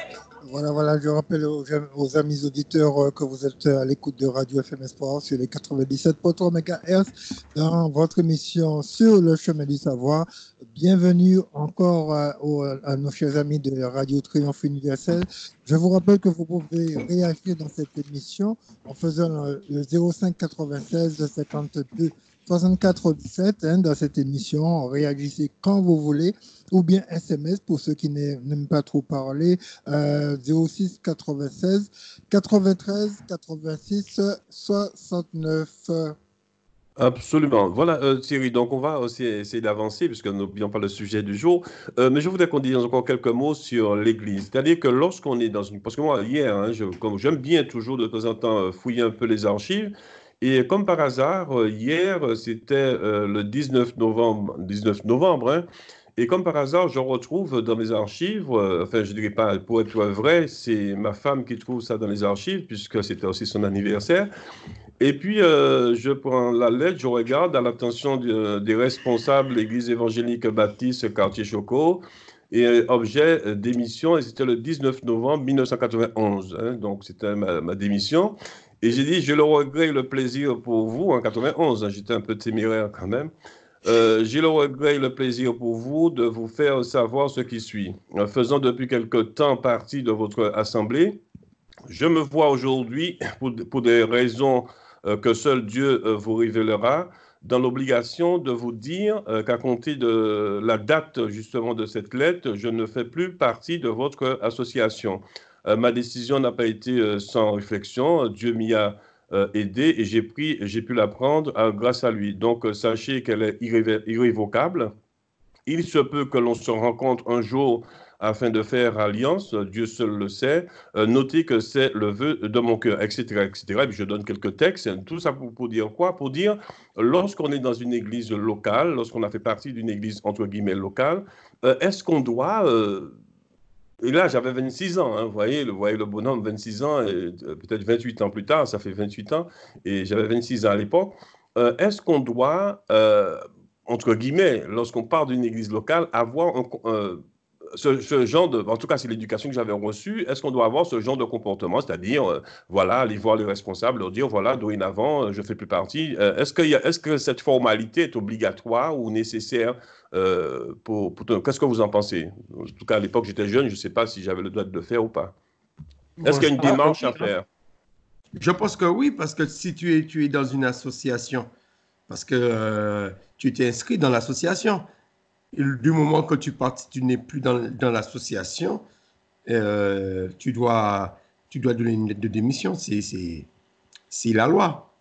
Voilà, je rappelle aux amis auditeurs que vous êtes à l'écoute de Radio FM Espoir sur les 97.3 MHz dans votre émission Sur le chemin du savoir. Bienvenue encore à nos chers amis de Radio Triomphe Universel. Je vous rappelle que vous pouvez réagir dans cette émission en faisant le 05 96 52 64 17 dans cette émission. Réagissez quand vous voulez ou bien SMS pour ceux qui n'aiment pas trop parler, 06 96 93 86 69. Absolument. Voilà, Thierry, donc on va aussi essayer d'avancer, puisque nous n'oublions pas le sujet du jour. Mais je voudrais qu'on dise encore quelques mots sur l'Église. C'est-à-dire que lorsqu'on est dans une... Parce que moi, hier, comme j'aime bien toujours de temps en temps fouiller un peu les archives, et comme par hasard, hier, c'était le 19 novembre, et comme par hasard, je retrouve dans mes archives, enfin, je ne dirais pas pour être vrai, c'est ma femme qui trouve ça dans les archives, puisque c'était aussi son anniversaire. Et puis, je prends la lettre, je regarde à l'attention des responsables de l'Église évangélique baptiste quartier Choco, et objet démission, et c'était le 19 novembre 1991. Donc, c'était ma démission. Et j'ai dit, je le regrette, le plaisir pour vous, en 91, j'étais un peu téméraire quand même. J'ai le regret et le plaisir pour vous de vous faire savoir ce qui suit. Faisant depuis quelque temps partie de votre assemblée, je me vois aujourd'hui, pour des raisons que seul Dieu vous révélera, dans l'obligation de vous dire qu'à compter de la date justement de cette lettre, je ne fais plus partie de votre association. Ma décision n'a pas été sans réflexion. Dieu m'y a aidé et j'ai pu la prendre grâce à lui. Donc, sachez qu'elle est irrévocable. Il se peut que l'on se rencontre un jour afin de faire alliance, Dieu seul le sait. Notez que c'est le vœu de mon cœur, etc., etc. Et puis je donne quelques textes. Tout ça pour dire quoi? Pour dire, lorsqu'on est dans une église locale, lorsqu'on a fait partie d'une église entre guillemets locale, est-ce qu'on doit... Et là, j'avais 26 ans, vous voyez le bonhomme, 26 ans, peut-être 28 ans plus tard, ça fait 28 ans, et j'avais 26 ans à l'époque. Est-ce qu'on doit, entre guillemets, lorsqu'on part d'une église locale, avoir ce genre de... En tout cas, c'est l'éducation que j'avais reçue. Est-ce qu'on doit avoir ce genre de comportement, c'est-à-dire, voilà, aller voir les responsables, leur dire, voilà, dorénavant, je ne fais plus partie. Est-ce que cette formalité est obligatoire ou nécessaire qu'est-ce que vous en pensez? En tout cas, à l'époque, j'étais jeune, je ne sais pas si j'avais le droit de le faire ou pas. Est-ce qu'il y a une démarche à faire? Je pense que oui, parce que si tu es dans une association, parce que tu t'es inscrit dans l'association, du moment que tu n'es plus dans l'association, tu dois donner une lettre de démission. C'est la loi.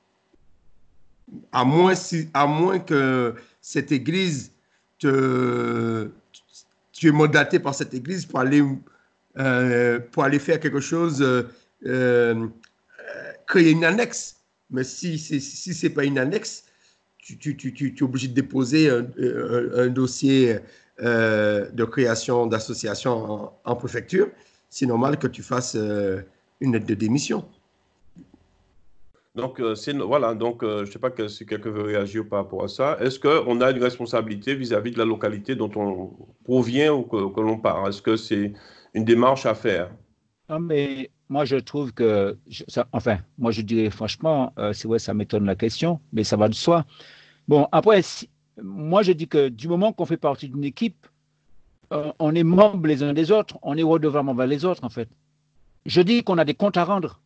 À moins que cette église, tu es mandaté par cette église pour aller faire quelque chose, créer une annexe. Mais si ce n'est pas une annexe, tu es obligé de déposer un dossier de création d'association en préfecture. C'est normal que tu fasses une lettre de démission. Donc, voilà, donc je ne sais pas si quelqu'un veut réagir par rapport à ça. Est-ce qu'on a une responsabilité vis-à-vis de la localité dont on provient ou que l'on part? Est-ce que c'est une démarche à faire? Non, mais moi, je trouve que... moi, je dirais franchement, c'est vrai, ça m'étonne la question, mais ça va de soi. Bon, après, moi, je dis que du moment qu'on fait partie d'une équipe, on est membres les uns des autres, on est redevables envers les autres, en fait. Je dis qu'on a des comptes à rendre.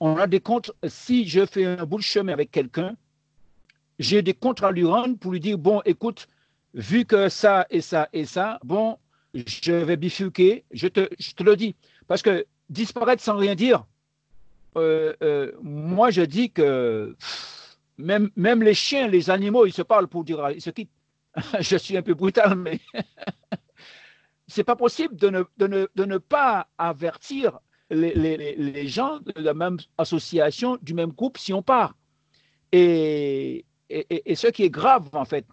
On a des comptes, si je fais un bout de chemin avec quelqu'un, j'ai des comptes à lui rendre pour lui dire, bon, écoute, vu que ça et ça et ça, bon, je vais bifurquer, je te le dis. Parce que disparaître sans rien dire, moi, je dis que même les chiens, les animaux, ils se parlent pour dire, ils se quittent. Je suis un peu brutal, mais c'est pas possible de ne pas avertir les gens de la même association, du même groupe, si on part. Et ce qui est grave, en fait,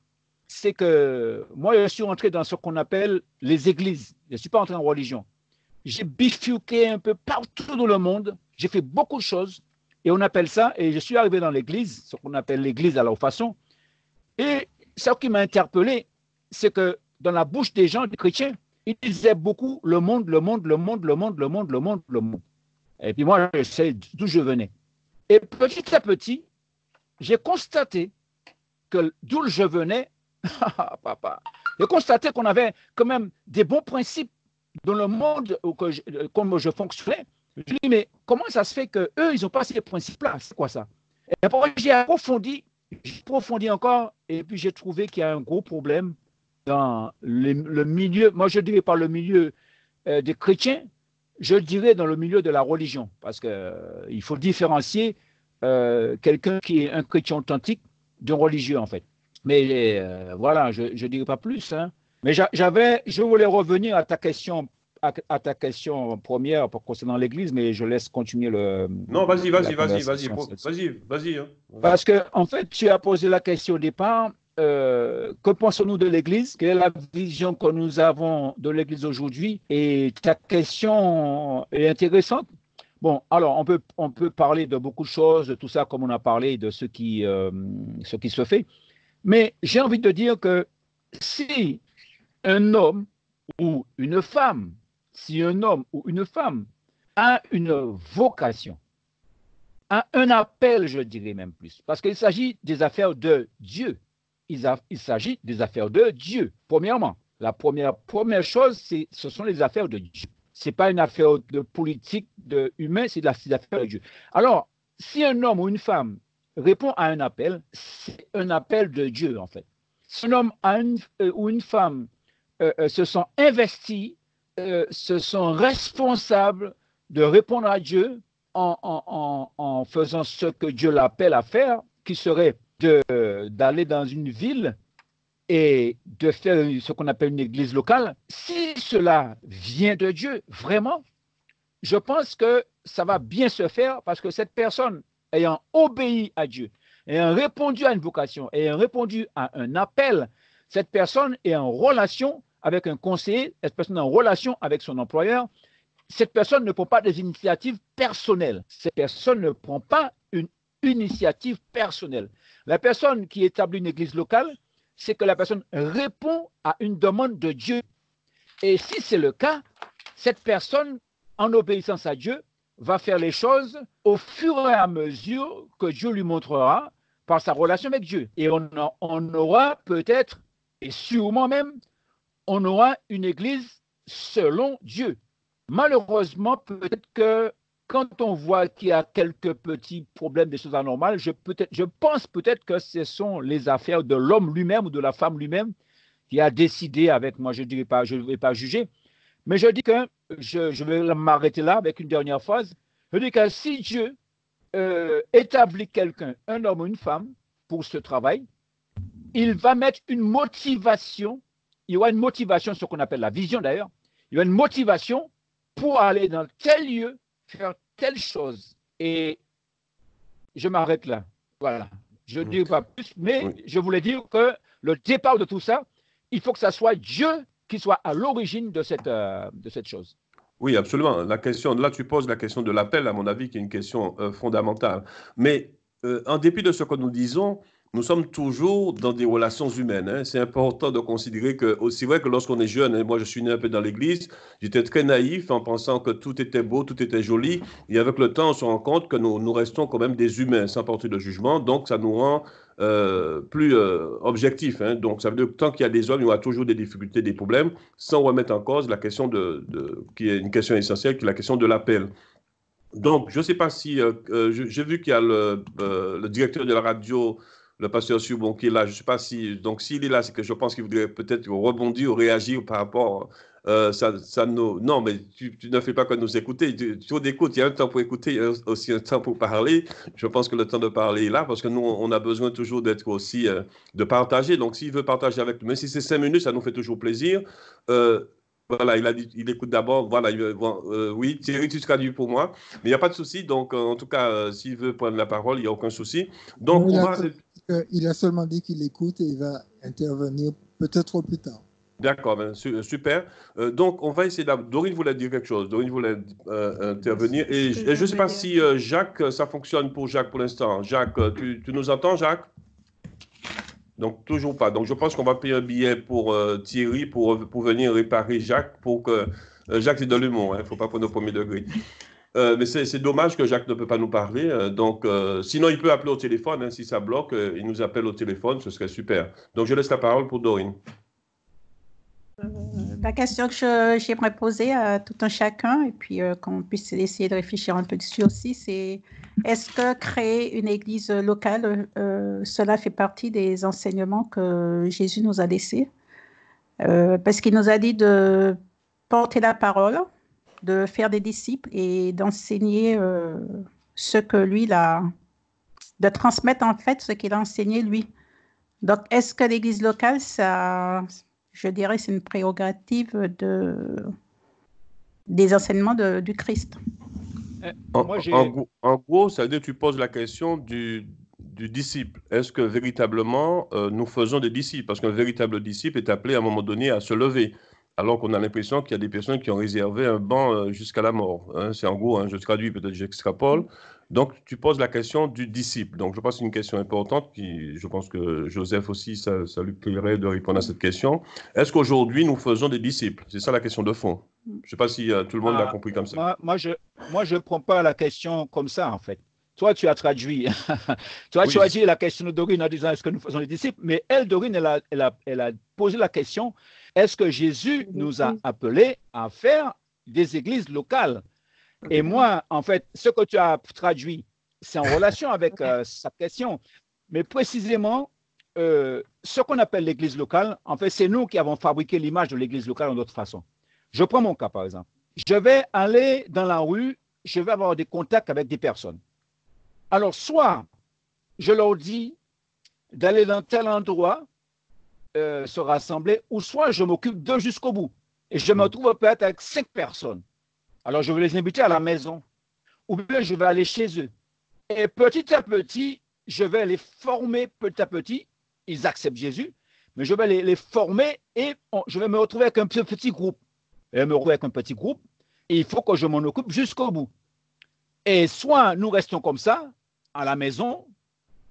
c'est que moi, je suis entré dans ce qu'on appelle les églises. Je ne suis pas entré en religion. J'ai bifurqué un peu partout dans le monde. J'ai fait beaucoup de choses. Et on appelle ça, et je suis arrivé dans l'église, ce qu'on appelle l'église à leur façon. Et ce qui m'a interpellé, c'est que dans la bouche des gens, des chrétiens, il disait beaucoup le monde, le monde, le monde, le monde, le monde, le monde, le monde. Et puis moi, je sais d'où je venais. Et petit à petit, j'ai constaté que d'où je venais, papa, j'ai constaté qu'on avait quand même des bons principes dans le monde comme je fonctionnais. Je me dis, mais comment ça se fait qu'eux, ils n'ont pas ces principes-là? C'est quoi ça? Et après, j'ai approfondi encore, et puis j'ai trouvé qu'il y a un gros problème dans le milieu, moi je ne dirais pas le milieu des chrétiens, je dirais dans le milieu de la religion, parce qu'il faut différencier quelqu'un qui est un chrétien authentique d'un religieux en fait. Mais voilà, je ne dirais pas plus. Hein. Mais je voulais revenir à ta question première concernant l'Église, mais je laisse continuer le. Non, vas-y. Hein. Parce que en fait, tu as posé la question au départ. Que pensons-nous de l'Église? Quelle est la vision que nous avons de l'Église aujourd'hui? Et ta question est intéressante. Bon, alors on peut parler de beaucoup de choses, de tout ça, comme on a parlé de ce qui se fait. Mais j'ai envie de dire que si un homme ou une femme, a une vocation, a un appel, je dirais même plus, parce qu'il s'agit des affaires de Dieu. Il s'agit des affaires de Dieu. Premièrement, la première chose, ce sont les affaires de Dieu. Ce n'est pas une affaire de politique, humain, c'est des affaires de Dieu. Alors, si un homme ou une femme répond à un appel, c'est un appel de Dieu, en fait. Si un homme ou une femme se sont investis, se sont responsables de répondre à Dieu en faisant ce que Dieu l'appelle à faire, qui serait d'aller dans une ville et de faire ce qu'on appelle une église locale, si cela vient de Dieu, vraiment, je pense que ça va bien se faire parce que cette personne ayant obéi à Dieu, ayant répondu à une vocation, ayant répondu à un appel, cette personne est en relation avec un conseiller, cette personne est en relation avec son employeur, cette personne ne prend pas des initiatives personnelles, cette personne ne prend pas une initiative personnelle. La personne qui établit une église locale, c'est que la personne répond à une demande de Dieu. Et si c'est le cas, cette personne, en obéissance à Dieu, va faire les choses au fur et à mesure que Dieu lui montrera par sa relation avec Dieu. Et on aura peut-être, et sûrement même, on aura une église selon Dieu. Malheureusement, peut-être que quand on voit qu'il y a quelques petits problèmes, des choses anormales, je pense peut-être que ce sont les affaires de l'homme lui-même ou de la femme lui-même qui a décidé avec moi. Je ne vais pas juger, mais je dis que je vais m'arrêter là avec une dernière phrase. Je dis que si Dieu établit quelqu'un, un homme ou une femme, pour ce travail, il va mettre une motivation, il y aura une motivation, ce qu'on appelle la vision d'ailleurs, il y aura une motivation pour aller dans tel lieu, faire telle chose. Et je m'arrête là. Voilà. Je ne dis pas plus, mais je voulais dire que le départ de tout ça, il faut que ça soit Dieu qui soit à l'origine de cette chose. Oui, absolument. La question, là, tu poses la question de l'appel, à mon avis, qui est une question fondamentale. Mais en dépit de ce que nous disons, nous sommes toujours dans des relations humaines. Hein. C'est important de considérer que, c'est vrai que lorsqu'on est jeune, et moi je suis né un peu dans l'église, j'étais très naïf en pensant que tout était beau, tout était joli. Et avec le temps, on se rend compte que nous restons quand même des humains sans porter de jugement. Donc ça nous rend plus objectifs. Hein. Donc ça veut dire que tant qu'il y a des hommes, il y aura toujours des difficultés, des problèmes, sans remettre en cause la question qui est une question essentielle, qui est la question de l'appel. Donc, je ne sais pas si... j'ai vu qu'il y a le directeur de la radio, le pasteur Subon, qui est là. Je ne sais pas si... Donc, s'il est là, c'est que je pense qu'il voudrait peut-être rebondir ou réagir par rapport... non, mais tu ne fais pas que nous écouter. Tu écoutes, il y a un temps pour écouter, il y a aussi un temps pour parler. Je pense que le temps de parler est là, parce que nous, on a besoin toujours d'être aussi... de partager. Donc, s'il veut partager avec nous, même si c'est 5 minutes, ça nous fait toujours plaisir. Voilà, il écoute d'abord. Voilà, oui, Thierry, tu traduis pour moi. Mais il n'y a pas de souci. Donc, en tout cas, s'il veut prendre la parole, il n'y a aucun souci. Donc, il a seulement dit qu'il écoute et il va intervenir peut-être plus tard. D'accord, super. Donc, on va essayer Dorine voulait dire quelque chose. Dorine voulait intervenir. Et je ne sais pas si Jacques, ça fonctionne pour Jacques pour l'instant. Jacques, tu nous entends, Jacques? Donc, toujours pas. Donc, je pense qu'on va payer un billet pour Thierry pour venir réparer Jacques pour que. Jacques, c'est dans l'humour, il ne faut pas prendre au premier degré. Mais c'est dommage que Jacques ne peut pas nous parler. Sinon, il peut appeler au téléphone. Hein, si ça bloque, il nous appelle au téléphone, ce serait super. Donc, je laisse la parole pour Dorine. La question que j'aimerais poser à tout un chacun, et puis qu'on puisse essayer de réfléchir un peu dessus aussi, c'est est-ce que créer une église locale, cela fait partie des enseignements que Jésus nous a laissés? Parce qu'il nous a dit de porter la parole, de faire des disciples et d'enseigner ce que lui de transmettre en fait ce qu'il a enseigné lui. Donc, est-ce que l'église locale, ça, je dirais, c'est une prérogative des enseignements du Christ? En gros, ça veut dire que tu poses la question du disciple. Est-ce que véritablement nous faisons des disciples? Parce qu'un véritable disciple est appelé à un moment donné à se lever. Alors qu'on a l'impression qu'il y a des personnes qui ont réservé un banc jusqu'à la mort. Hein. C'est en gros, hein, je traduis, peut-être j'extrapole. Donc, tu poses la question du disciple. Donc, je pense que c'est une question importante. Je pense que Joseph aussi, ça lui plairait de répondre à cette question. Est-ce qu'aujourd'hui, nous faisons des disciples? C'est ça la question de fond. Je ne sais pas si tout le monde l'a compris comme ça. Moi, je ne prends pas la question comme ça, en fait. Toi, tu as traduit. Toi, oui. Tu as dit la question de Dorine en disant est-ce que nous faisons des disciples? Mais elle, Dorine, elle a posé la question est-ce que Jésus nous a appelés à faire des églises locales? Et moi, en fait, ce que tu as traduit, c'est en relation avec sa question. Mais précisément, ce qu'on appelle l'église locale, en fait, c'est nous qui avons fabriqué l'image de l'église locale en d'autres façons. Je prends mon cas, par exemple. Je vais aller dans la rue, je vais avoir des contacts avec des personnes. Alors, soit je leur dis d'aller dans tel endroit, se rassembler, ou soit je m'occupe d'eux jusqu'au bout. Et je me retrouve peut-être avec 5 personnes. Alors, je vais les inviter à la maison, ou bien je vais aller chez eux. Et petit à petit, je vais les former petit à petit. Ils acceptent Jésus, mais je vais les former et je vais me retrouver avec un petit groupe. Et me retrouver avec un petit groupe, et il faut que je m'en occupe jusqu'au bout. Et soit nous restons comme ça, à la maison,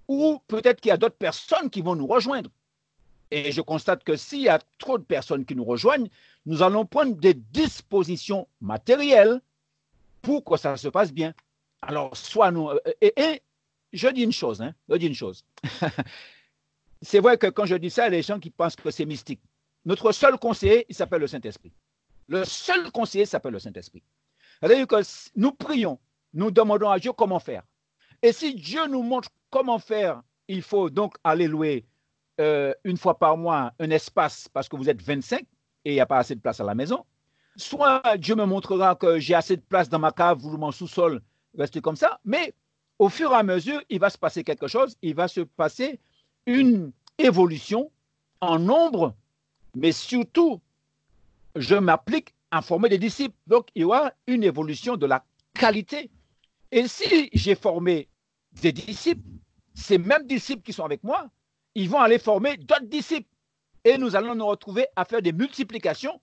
ou peut-être qu'il y a d'autres personnes qui vont nous rejoindre. Et je constate que s'il y a trop de personnes qui nous rejoignent, nous allons prendre des dispositions matérielles pour que ça se passe bien. Alors, soit nous... Et je dis une chose, hein, je dis une chose. C'est vrai que quand je dis ça, il y a des gens qui pensent que c'est mystique. Notre seul conseiller, il s'appelle le Saint-Esprit. Le seul conseiller s'appelle le Saint-Esprit. C'est-à-dire que nous prions, nous demandons à Dieu comment faire. Et si Dieu nous montre comment faire, il faut donc aller louer une fois par mois un espace parce que vous êtes 25 et il n'y a pas assez de place à la maison. Soit Dieu me montrera que j'ai assez de place dans ma cave ou mon sous-sol, rester comme ça. Mais au fur et à mesure, il va se passer quelque chose. Il va se passer une évolution en nombre, mais surtout, je m'applique à former des disciples. Donc, il y aura une évolution de la qualité. Et si j'ai formé des disciples, ces mêmes disciples qui sont avec moi, ils vont aller former d'autres disciples. Et nous allons nous retrouver à faire des multiplications.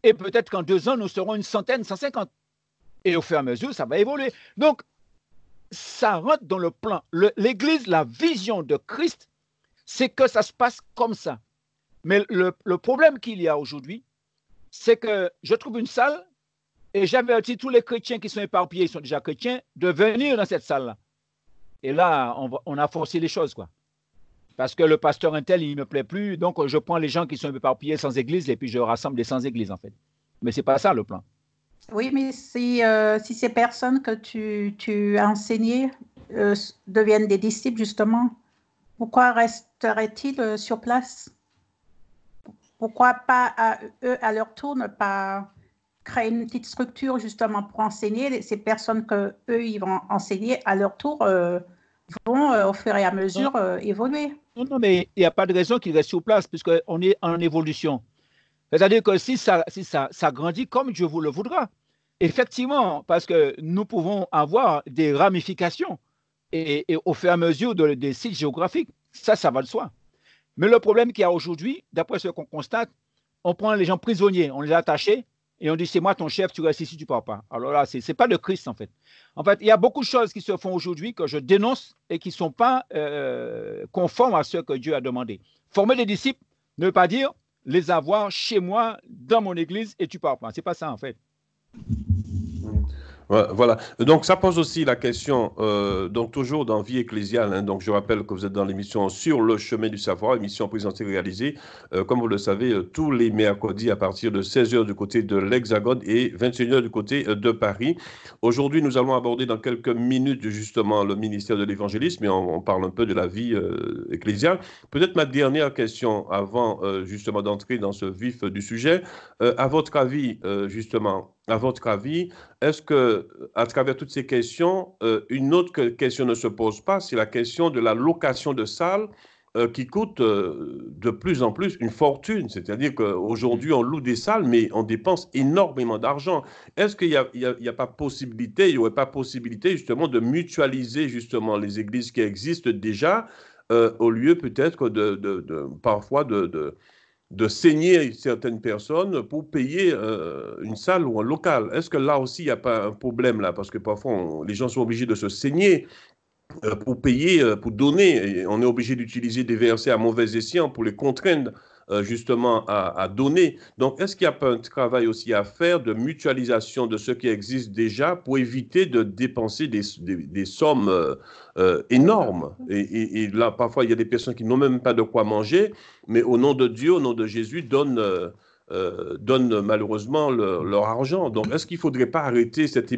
Et peut-être qu'en 2 ans, nous serons une centaine, 150. Et au fur et à mesure, ça va évoluer. Donc, ça rentre dans le plan. L'Église, la vision de Christ, c'est que ça se passe comme ça. Mais le problème qu'il y a aujourd'hui, c'est que je trouve une salle et j'avertis tous les chrétiens qui sont éparpillés, ils sont déjà chrétiens, de venir dans cette salle-là. Et là, on a forcé les choses, quoi. Parce que le pasteur intel, il ne me plaît plus, donc je prends les gens qui sont éparpillés sans église et puis je rassemble les sans église, en fait. Mais ce n'est pas ça le plan. Oui, mais si ces personnes que tu as enseignées deviennent des disciples, justement, pourquoi resteraient-ils sur place? Pourquoi pas, eux, à leur tour, ne pas créer une petite structure, justement, pour enseigner ces personnes qu'eux, ils vont enseigner, à leur tour, vont, au fur et à mesure, évoluer? Non, mais il n'y a pas de raison qu'ils restent sur place, puisqu'on est en évolution. C'est-à-dire que si ça grandit comme Dieu vous le voudra, effectivement, parce que nous pouvons avoir des ramifications et au fur et à mesure des sites géographiques, ça va de soi. Mais le problème qu'il y a aujourd'hui, d'après ce qu'on constate, on prend les gens prisonniers, on les a attachés et on dit c'est moi ton chef, tu restes ici, tu ne pars pas. Alors là, ce n'est pas le Christ en fait. En fait, il y a beaucoup de choses qui se font aujourd'hui que je dénonce et qui ne sont pas conformes à ce que Dieu a demandé. Former des disciples ne veut pas dire les avoir chez moi, dans mon église, et tu ne pars pas. Ce n'est pas ça en fait. Voilà. Donc, ça pose aussi la question, donc toujours dans Vie ecclésiale, hein, donc je rappelle que vous êtes dans l'émission Sur le chemin du savoir, émission présentée et réalisée, comme vous le savez, tous les mercredis à partir de 16h du côté de l'Hexagone et 21h du côté de Paris. Aujourd'hui, nous allons aborder dans quelques minutes justement le ministère de l'évangélisme et on parle un peu de la vie ecclésiale. Peut-être ma dernière question avant justement d'entrer dans ce vif du sujet. À votre avis, justement, est-ce que, à travers toutes ces questions, une autre question ne se pose pas, c'est la question de la location de salles qui coûte de plus en plus une fortune. C'est-à-dire qu'aujourd'hui, on loue des salles, mais on dépense énormément d'argent. Est-ce qu'il n'y a pas possibilité, il n'y aurait pas possibilité justement de mutualiser justement les églises qui existent déjà, au lieu peut-être parfois de saigner certaines personnes pour payer une salle ou un local. Est-ce que là aussi, il n'y a pas un problème là? Parce que parfois, les gens sont obligés de se saigner pour payer, pour donner. Et on est obligé d'utiliser des versets à mauvais escient pour les contraindre justement à donner. Donc, est-ce qu'il n'y a pas un travail aussi à faire de mutualisation de ce qui existe déjà pour éviter de dépenser des sommes énormes? Et là, parfois, il y a des personnes qui n'ont même pas de quoi manger, mais au nom de Dieu, au nom de Jésus, donnent malheureusement leur argent. Donc, est-ce qu'il ne faudrait pas arrêter cette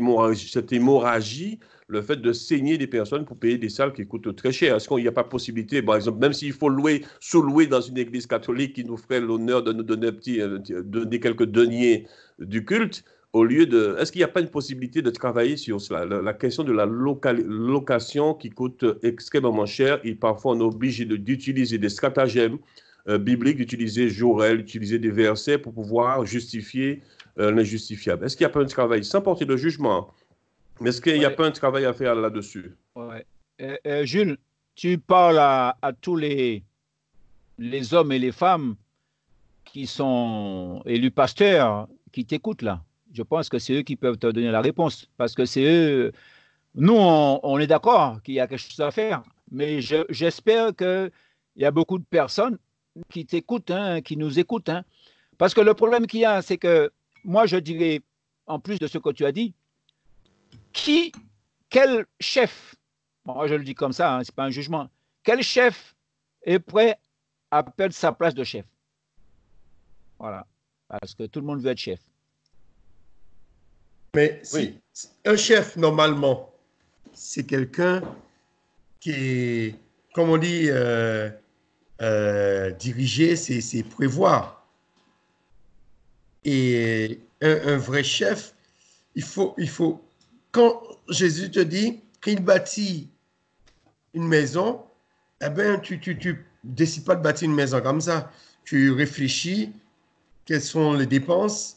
hémorragie, le fait de saigner des personnes pour payer des salles qui coûtent très cher? Est-ce qu'il n'y a pas possibilité, par exemple, même s'il faut sous-louer dans une église catholique qui nous ferait l'honneur de nous donner, donner quelques deniers du culte, au lieu de... Est-ce qu'il n'y a pas une possibilité de travailler sur cela? La question de la location qui coûte extrêmement cher et parfois on est obligé d'utiliser des stratagèmes bibliques, d'utiliser Jorel, d'utiliser des versets pour pouvoir justifier l'injustifiable. Est-ce qu'il n'y a pas un travail sans porter de jugement? Mais est-ce qu'il n'y a pas un travail à faire là-dessus? Ouais. Jules, tu parles à tous les hommes et les femmes qui sont élus pasteurs, qui t'écoutent là. Je pense que c'est eux qui peuvent te donner la réponse. Parce que c'est eux... Nous, on est d'accord qu'il y a quelque chose à faire. Mais j'espère qu'il y a beaucoup de personnes qui t'écoutent, hein, qui nous écoutent. Hein. Parce que le problème qu'il y a, c'est que moi, je dirais, en plus de ce que tu as dit, quel chef, moi je le dis comme ça, hein, ce n'est pas un jugement, quel chef est prêt à perdre sa place de chef? Voilà, parce que tout le monde veut être chef. Mais si un chef, normalement, c'est quelqu'un qui est, comme on dit, diriger, c'est prévoir. Et un vrai chef, il faut quand Jésus te dit qu'il bâtit une maison, eh bien, tu décides pas de bâtir une maison comme ça. Tu réfléchis, quelles sont les dépenses.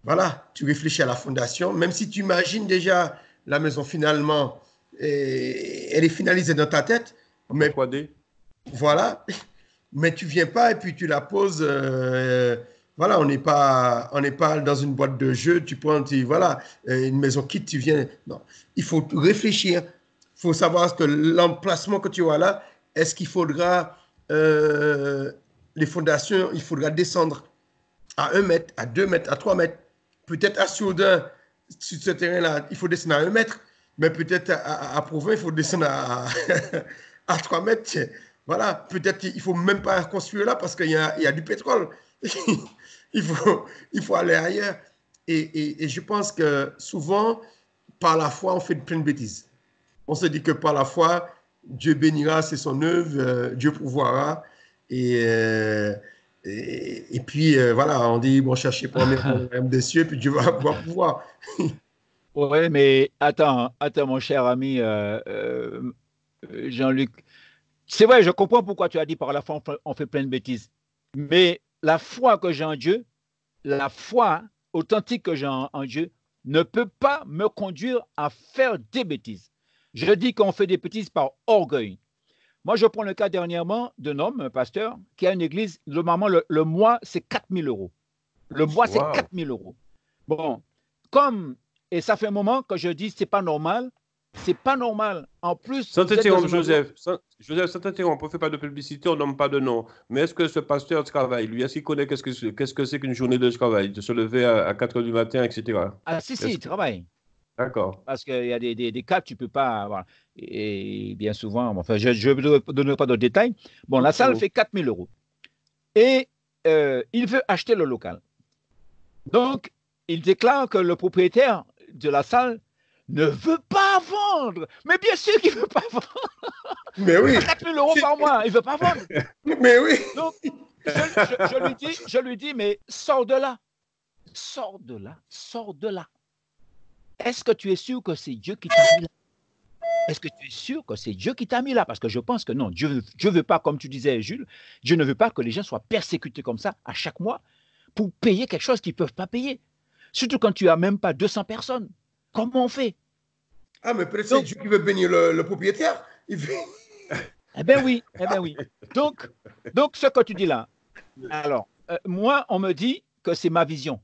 Voilà, tu réfléchis à la fondation. Même si tu imagines déjà la maison finalement, elle est finalisée dans ta tête. Mais, voilà, mais tu viens pas et puis tu la poses... voilà, on n'est pas dans une boîte de jeu, tu prends, voilà, une maison quitte, tu viens. Non, il faut réfléchir. Il faut savoir que l'emplacement que tu as là, est-ce qu'il faudra, les fondations, il faudra descendre à 1 mètre, à 2 mètres, à 3 mètres. Peut-être à Sourdin, sur ce terrain-là, il faut descendre à 1 mètre, mais peut-être à Provins, il faut descendre à 3 mètres. Voilà, peut-être qu'il ne faut même pas construire là parce qu'il y a du pétrole. Il faut aller ailleurs. Et je pense que souvent, par la foi, on fait plein de bêtises. On se dit que par la foi, Dieu bénira, c'est son œuvre, Dieu pourvoira. Et puis, voilà, on dit, bon, cherchez pour le royaume des cieux, puis Dieu va pouvoir. Oui, mais attends, mon cher ami Jean-Luc. C'est vrai, je comprends pourquoi tu as dit par la foi, on fait plein de bêtises. Mais la foi que j'ai en Dieu, la foi authentique que j'ai en Dieu, ne peut pas me conduire à faire des bêtises. Je dis qu'on fait des bêtises par orgueil. Moi, je prends le cas dernièrement d'un homme, un pasteur, qui a une église. Normalement, le mois, c'est 4 000 euros. Le mois, c'est 4 000 euros. Bon, comme, et ça fait un moment que je dis, c'est pas normal. C'est pas normal. En plus, Sans vous êtes dans t'interrompre, un endroit- Joseph, Joseph, sans t'interrompre, on ne fait pas de publicité, on nomme pas de nom. Mais est-ce que ce pasteur travaille, lui, est-ce qu'il connaît qu'est-ce que c'est qu'une journée de travail, de se lever à 4 heures du matin, etc. Ah, si, Est-ce il que- travaille. D'accord. Parce qu'il y a des cas que tu ne peux pas avoir. Et bien souvent, enfin, je ne donnerai pas de détails. Bon, la salle fait 4 000 euros. Et il veut acheter le local. Donc, il déclare que le propriétaire de la salle ne veut pas vendre. Mais bien sûr qu'il ne veut pas vendre. Mais oui. 4 000 euros par mois, il ne veut pas vendre. Mais oui. Donc, je lui dis, mais sors de là. Sors de là. Sors de là. Est-ce que tu es sûr que c'est Dieu qui t'a mis là? Est-ce que tu es sûr que c'est Dieu qui t'a mis là? Parce que je pense que non, Dieu ne veut pas, comme tu disais, Jules, Dieu ne veut pas que les gens soient persécutés comme ça à chaque mois pour payer quelque chose qu'ils ne peuvent pas payer. Surtout quand tu n'as même pas 200 personnes. Comment on fait? Ah, mais peut-être c'est Dieu qui veut bénir le propriétaire. Eh bien oui, eh bien oui. Donc, ce que tu dis là, alors, moi, on me dit que c'est ma vision.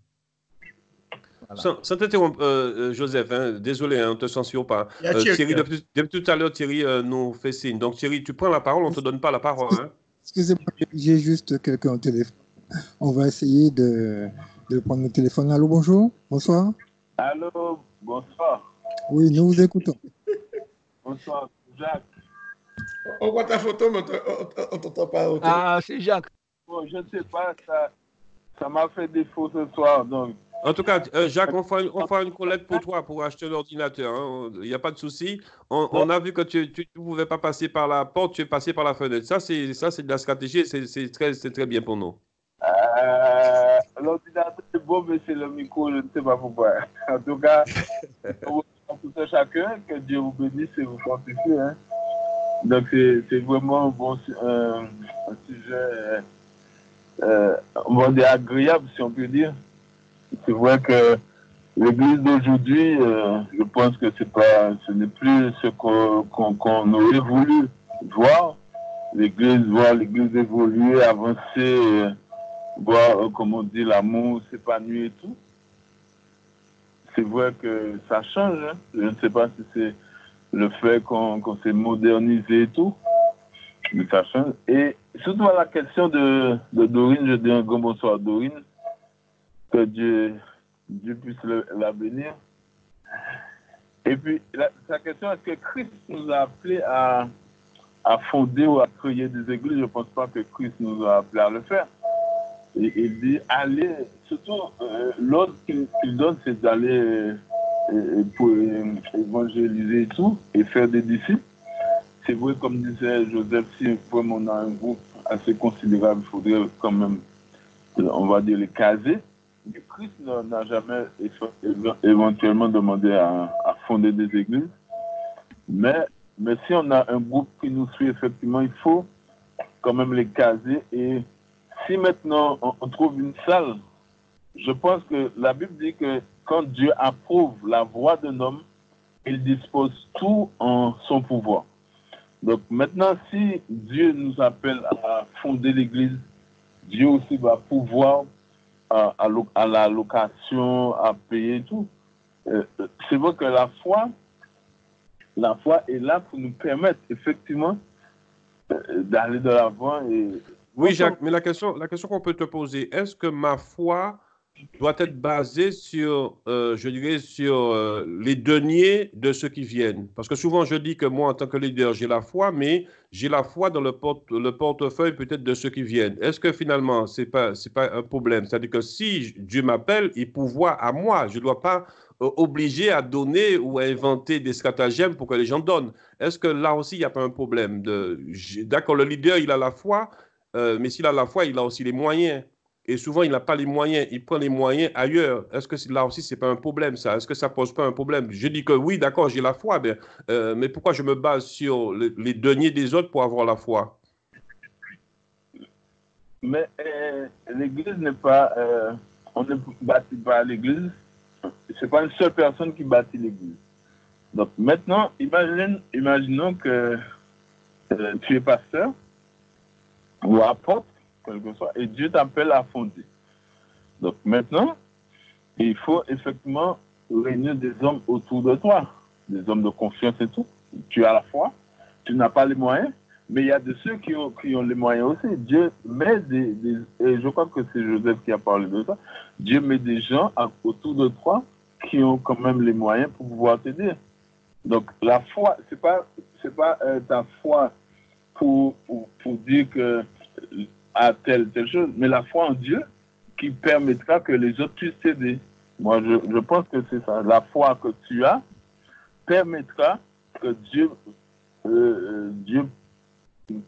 Voilà. Sans t'interrompre, Joseph, hein, désolé, on ne te censure pas. Thierry, depuis tout à l'heure, Thierry nous fait signe. Donc, Thierry, tu prends la parole, on ne te donne pas la parole. Hein. Excusez-moi, j'ai juste quelqu'un au téléphone. On va essayer de prendre le téléphone. Allô, bonjour, bonsoir. Allô, bonsoir. Oui, nous vous écoutons. Bonsoir, Jacques. On voit ta photo, mais on ne t'entend pas. Ah, c'est Jacques. Bon, je ne sais pas, ça m'a fait défaut ce soir. Donc. En tout cas, Jacques, on fera une collecte pour toi pour acheter l'ordinateur. Hein. Il n'y a pas de souci. On a vu que tu ne pouvais pas passer par la porte, tu es passé par la fenêtre. Ça, c'est de la stratégie, c'est très bien pour nous. L'ordinateur est beau, mais c'est le micro, je ne sais pas pourquoi. En tout cas, pour tout un chacun, que Dieu vous bénisse et vous fortifie. Hein. Donc, c'est vraiment un sujet on va dire agréable, si on peut dire. C'est vrai que l'Église d'aujourd'hui, je pense que ce n'est plus ce qu'on aurait voulu voir. L'Église évoluer, avancer, voir, comme on dit, l'amour s'épanouir et tout. C'est vrai que ça change. Hein. Je ne sais pas si c'est le fait qu'on s'est modernisé et tout, mais ça change. Et surtout à la question de Dorine, je dis un grand bonsoir à Dorine, que Dieu puisse la bénir. Et puis, sa question, est-ce que Christ nous a appelés à fonder ou à créer des églises? Je ne pense pas que Christ nous a appelés à le faire. Et il dit, allez, surtout, l'ordre qu'il donne, c'est d'aller pour évangéliser et tout, et faire des disciples. C'est vrai, comme disait Joseph, si vraiment on a un groupe assez considérable, il faudrait quand même, on va dire, les caser. Mais Christ n'a jamais éventuellement demandé à fonder des églises. Mais si on a un groupe qui nous suit, effectivement, il faut quand même les caser. Et si maintenant on trouve une salle, je pense que la Bible dit que quand Dieu approuve la voix d'un homme, il dispose tout en son pouvoir. Donc maintenant, si Dieu nous appelle à fonder l'église, Dieu aussi va pouvoir à la location, à payer tout. C'est vrai que la foi est là pour nous permettre effectivement d'aller de l'avant. Oui, Jacques, mais la question qu'on peut te poser, est-ce que ma foi doit être basée sur, je dirais, sur les deniers de ceux qui viennent? Parce que souvent, je dis que moi, en tant que leader, j'ai la foi, mais j'ai la foi dans le portefeuille peut-être de ceux qui viennent. Est-ce que finalement, c'est pas un problème? C'est-à-dire que si Dieu m'appelle, il pourvoit à moi. Je ne dois pas obliger à donner ou à inventer des stratagèmes pour que les gens donnent. Est-ce que là aussi, il n'y a pas un problème? D'accord, le leader, il a la foi, mais s'il a la foi, il a aussi les moyens. Et souvent, il n'a pas les moyens. Il prend les moyens ailleurs. Est-ce que là aussi, ce n'est pas un problème, ça? Est-ce que ça ne pose pas un problème? Je dis que oui, d'accord, j'ai la foi, mais pourquoi je me base sur les deniers des autres pour avoir la foi? Mais l'Église n'est pas... on ne bâtit pas l'Église. Ce n'est pas une seule personne qui bâtit l'Église. Donc maintenant, imaginons que tu es pasteur ou apôtre, quel que soit, et Dieu t'appelle à fonder. Donc maintenant, Et il faut effectivement réunir des hommes autour de toi, des hommes de confiance et tout. Tu as la foi, tu n'as pas les moyens, mais il y a de ceux qui ont les moyens aussi. Dieu met et je crois que c'est Joseph qui a parlé de ça, Dieu met des gens autour de toi qui ont quand même les moyens pour pouvoir t'aider. Donc la foi, c'est pas ta foi pour dire que à telle chose, mais la foi en Dieu qui permettra que les autres puissent t'aider. Moi, je pense que c'est ça. La foi que tu as permettra que Dieu,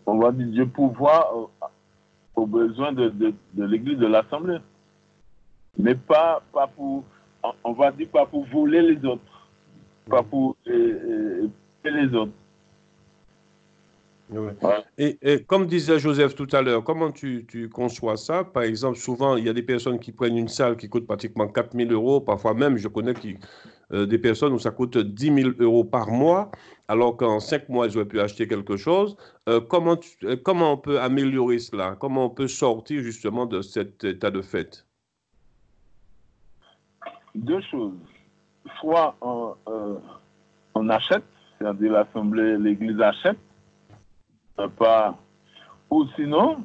on va dire Dieu pourvoit aux besoins de l'Église, de l'Assemblée. Mais pas pour, on va dire pas pour voler les autres, pas pour aider les autres. Ouais. Et comme disait Joseph tout à l'heure, comment tu conçois ça? Par exemple, souvent, il y a des personnes qui prennent une salle qui coûte pratiquement 4 000 euros. Parfois même, je connais des personnes où ça coûte 10 000 euros par mois, alors qu'en 5 mois, ils auraient pu acheter quelque chose. Comment on peut améliorer cela? Comment on peut sortir justement de cet état de fait? Deux choses. Soit on achète, c'est-à-dire l'Assemblée, l'Église achète, ou sinon,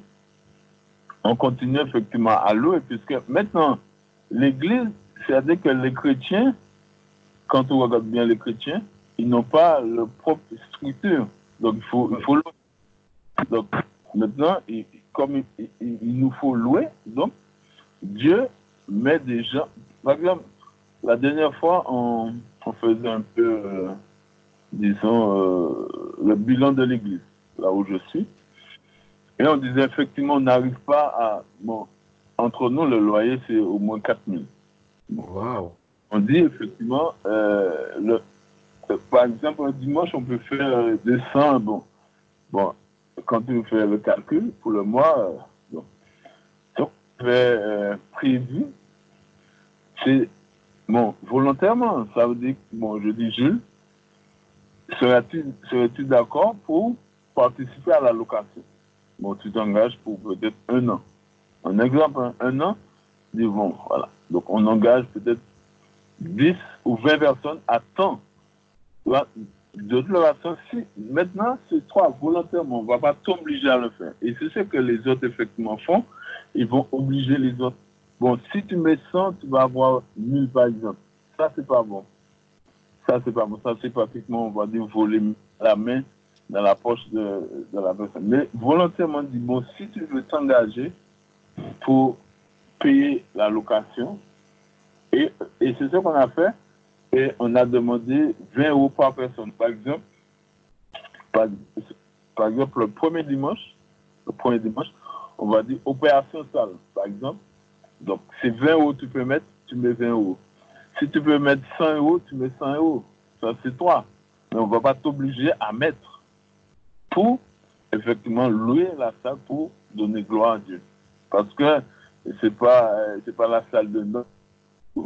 on continue effectivement à louer, puisque maintenant, l'Église, c'est-à-dire que les chrétiens, quand on regarde bien les chrétiens, ils n'ont pas leur propre structure. Donc, il faut louer. Donc, maintenant, comme il nous faut louer, donc, Dieu met des gens. Par exemple, la dernière fois, on faisait un peu, disons, le bilan de l'Église, là où je suis. Et on disait effectivement, on n'arrive pas à... Bon, entre nous, le loyer, c'est au moins 4 000. Wow. On dit effectivement, par exemple, un dimanche, on peut faire 200. Bon, quand tu fais le calcul pour le mois, donc, prévu, c'est bon, volontairement. Ça veut dire, bon, je dis Jules, serais-tu d'accord pour participer à la location? Bon, tu t'engages pour peut-être 1 an. Un exemple, 1 an, dis bon, voilà. Donc, on engage peut-être 10 ou 20 personnes à temps. De toute façon, si maintenant, c'est toi, volontairement, on ne va pas t'obliger à le faire. Et c'est ce que les autres, effectivement, font. Ils vont obliger les autres. Bon, si tu mets 100, tu vas avoir 1000, par exemple. Ça, c'est pas bon. Ça, c'est pas bon. Ça, c'est pratiquement, on va dire, voler la main dans la poche de la personne. Mais volontairement, dit, bon, si tu veux t'engager pour payer la location, et c'est ce qu'on a fait, et on a demandé 20 euros par personne. Par exemple, le premier dimanche, on va dire opération salle, par exemple. Donc, c'est 20 euros tu peux mettre, tu mets 20 euros. Si tu peux mettre 100 euros, tu mets 100 euros. Ça, c'est toi. Mais on ne va pas t'obliger à mettre pour, effectivement, louer la salle pour donner gloire à Dieu. Parce que c'est pas la salle de noces,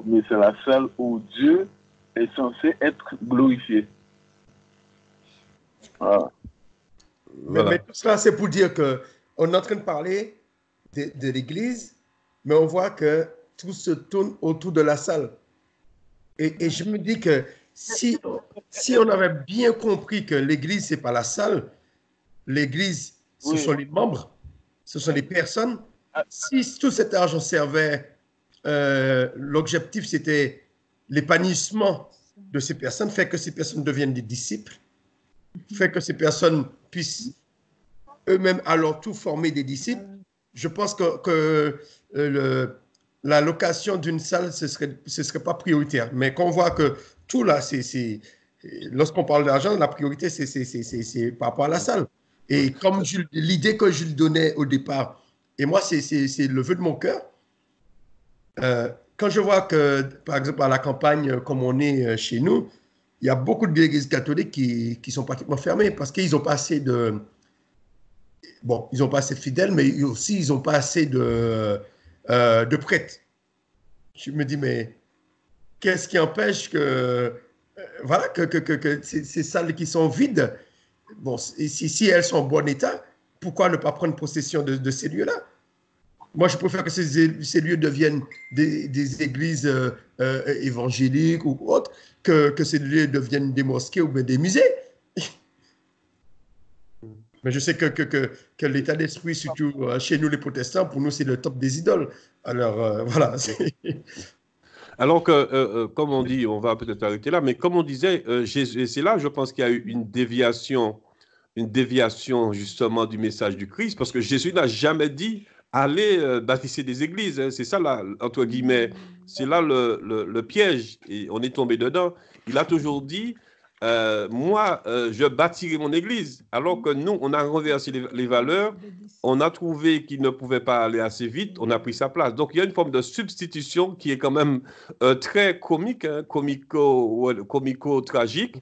mais c'est la salle où Dieu est censé être glorifié. Voilà. Mais tout cela, c'est pour dire qu'on est en train de parler de l'Église, mais on voit que tout se tourne autour de la salle. Et je me dis que si on avait bien compris que l'Église, ce n'est pas la salle, l'Église, ce sont les membres, ce sont les personnes. Si tout cet argent servait, l'objectif, c'était l'épanouissement de ces personnes, fait que ces personnes deviennent des disciples, fait que ces personnes puissent eux-mêmes à leur tour former des disciples. Je pense que la location d'une salle, ce serait pas prioritaire. Mais qu'on voit que tout là, lorsqu'on parle d'argent, la priorité, c'est par rapport à la salle. Et comme l'idée que je lui donnais au départ, et moi, c'est le vœu de mon cœur, quand je vois que, par exemple, à la campagne, comme on est chez nous, il y a beaucoup d'églises catholiques qui sont pratiquement fermées parce qu'ils n'ont pas assez de... Bon, ils n'ont pas assez de fidèles, mais aussi, ils n'ont pas assez de prêtres. Je me dis, mais qu'est-ce qui empêche que ces salles qui sont vides, bon, si elles sont en bon état, pourquoi ne pas prendre possession de ces lieux-là? Moi, je préfère que ces lieux deviennent des églises évangéliques ou autres, que ces lieux deviennent des mosquées ou bien des musées. Mais je sais que l'état d'esprit, surtout chez nous les protestants, pour nous, c'est le top des idoles. Alors, voilà. Alors que, comme on dit, on va peut-être arrêter là, mais comme on disait, c'est là, je pense qu'il y a eu une déviation justement du message du Christ, parce que Jésus n'a jamais dit allez bâtissez des églises. Hein. C'est ça, là, entre guillemets, c'est là le piège, et on est tombé dedans. Il a toujours dit, moi, je bâtirai mon église, alors que nous, on a renversé les valeurs, on a trouvé qu'il ne pouvait pas aller assez vite, on a pris sa place. Donc, il y a une forme de substitution qui est quand même très comique, hein, comico-tragique,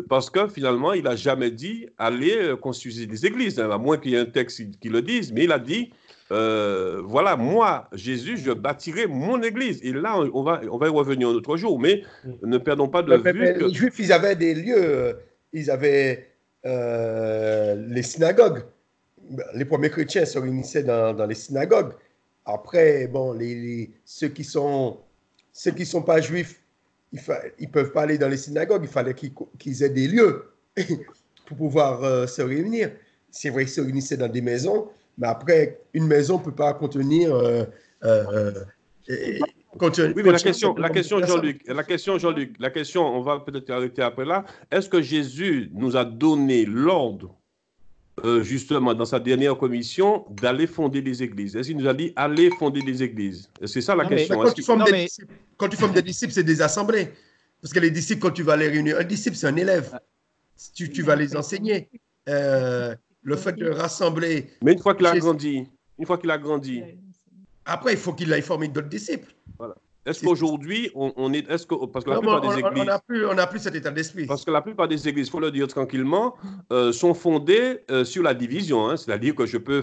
parce que finalement, il n'a jamais dit allez construire des églises, hein, à moins qu'il y ait un texte qui le dise, mais il a dit voilà, moi, Jésus, je bâtirai mon église. Et là, on va y revenir un autre jour, mais ne perdons pas de vue que... Les Juifs, ils avaient des lieux, ils avaient les synagogues. Les premiers chrétiens se réunissaient dans les synagogues. Après, bon, ceux qui sont pas juifs, ils peuvent pas aller dans les synagogues. Il fallait qu'ils aient des lieux pour pouvoir se réunir. C'est vrai qu'ils se réunissaient dans des maisons, mais après, une maison ne peut pas contenir... Oui, mais la question, Jean-Luc, on va peut-être arrêter après là. Est-ce que Jésus nous a donné l'ordre, justement, dans sa dernière commission, d'aller fonder des églises? Est-ce qu'il nous a dit, allez fonder des églises? C'est ça la question. Quand tu formes des disciples, c'est des assemblées. Parce que les disciples, quand tu vas les réunir, un disciple, c'est un élève. Tu vas les enseigner. Le fait de rassembler... Mais une fois qu'il a grandi, après, il faut qu'il aille former d'autres disciples. Voilà. Est-ce qu'aujourd'hui, parce que la plupart des églises... On n'a plus cet état d'esprit. Parce que la plupart des églises, il faut le dire tranquillement, sont fondées sur la division. Hein. C'est-à-dire que je peux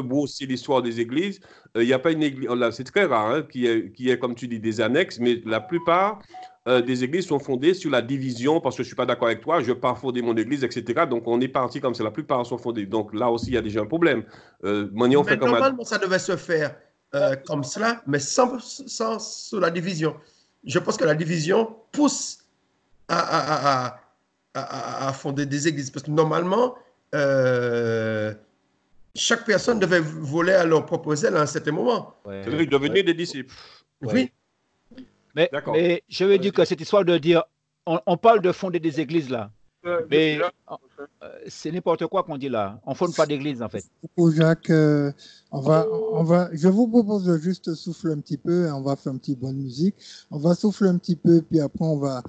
brosser l'histoire des églises. Il n'y a pas une église... C'est très rare hein, qui est, comme tu dis, des annexes, mais la plupart des églises sont fondées sur la division parce que je ne suis pas d'accord avec toi, je pars fonder mon église, etc. Donc, on est parti comme ça. La plupart sont fondées. Donc, là aussi, il y a déjà un problème. Normalement, ça devait se faire comme cela, mais sans sur la division. Je pense que la division pousse à fonder des églises. Parce que normalement, chaque personne devait voler à leur propre aile à un certain moment. C'est-à-dire devenir des disciples. Oui. Mais je veux dire que cette histoire de dire, on parle de fonder des églises là, mais c'est n'importe quoi qu'on dit là. On ne fonde pas d'église en fait. Jacques, je vous propose de juste souffler un petit peu et on va faire une petite bonne musique. On va souffler un petit peu puis après on va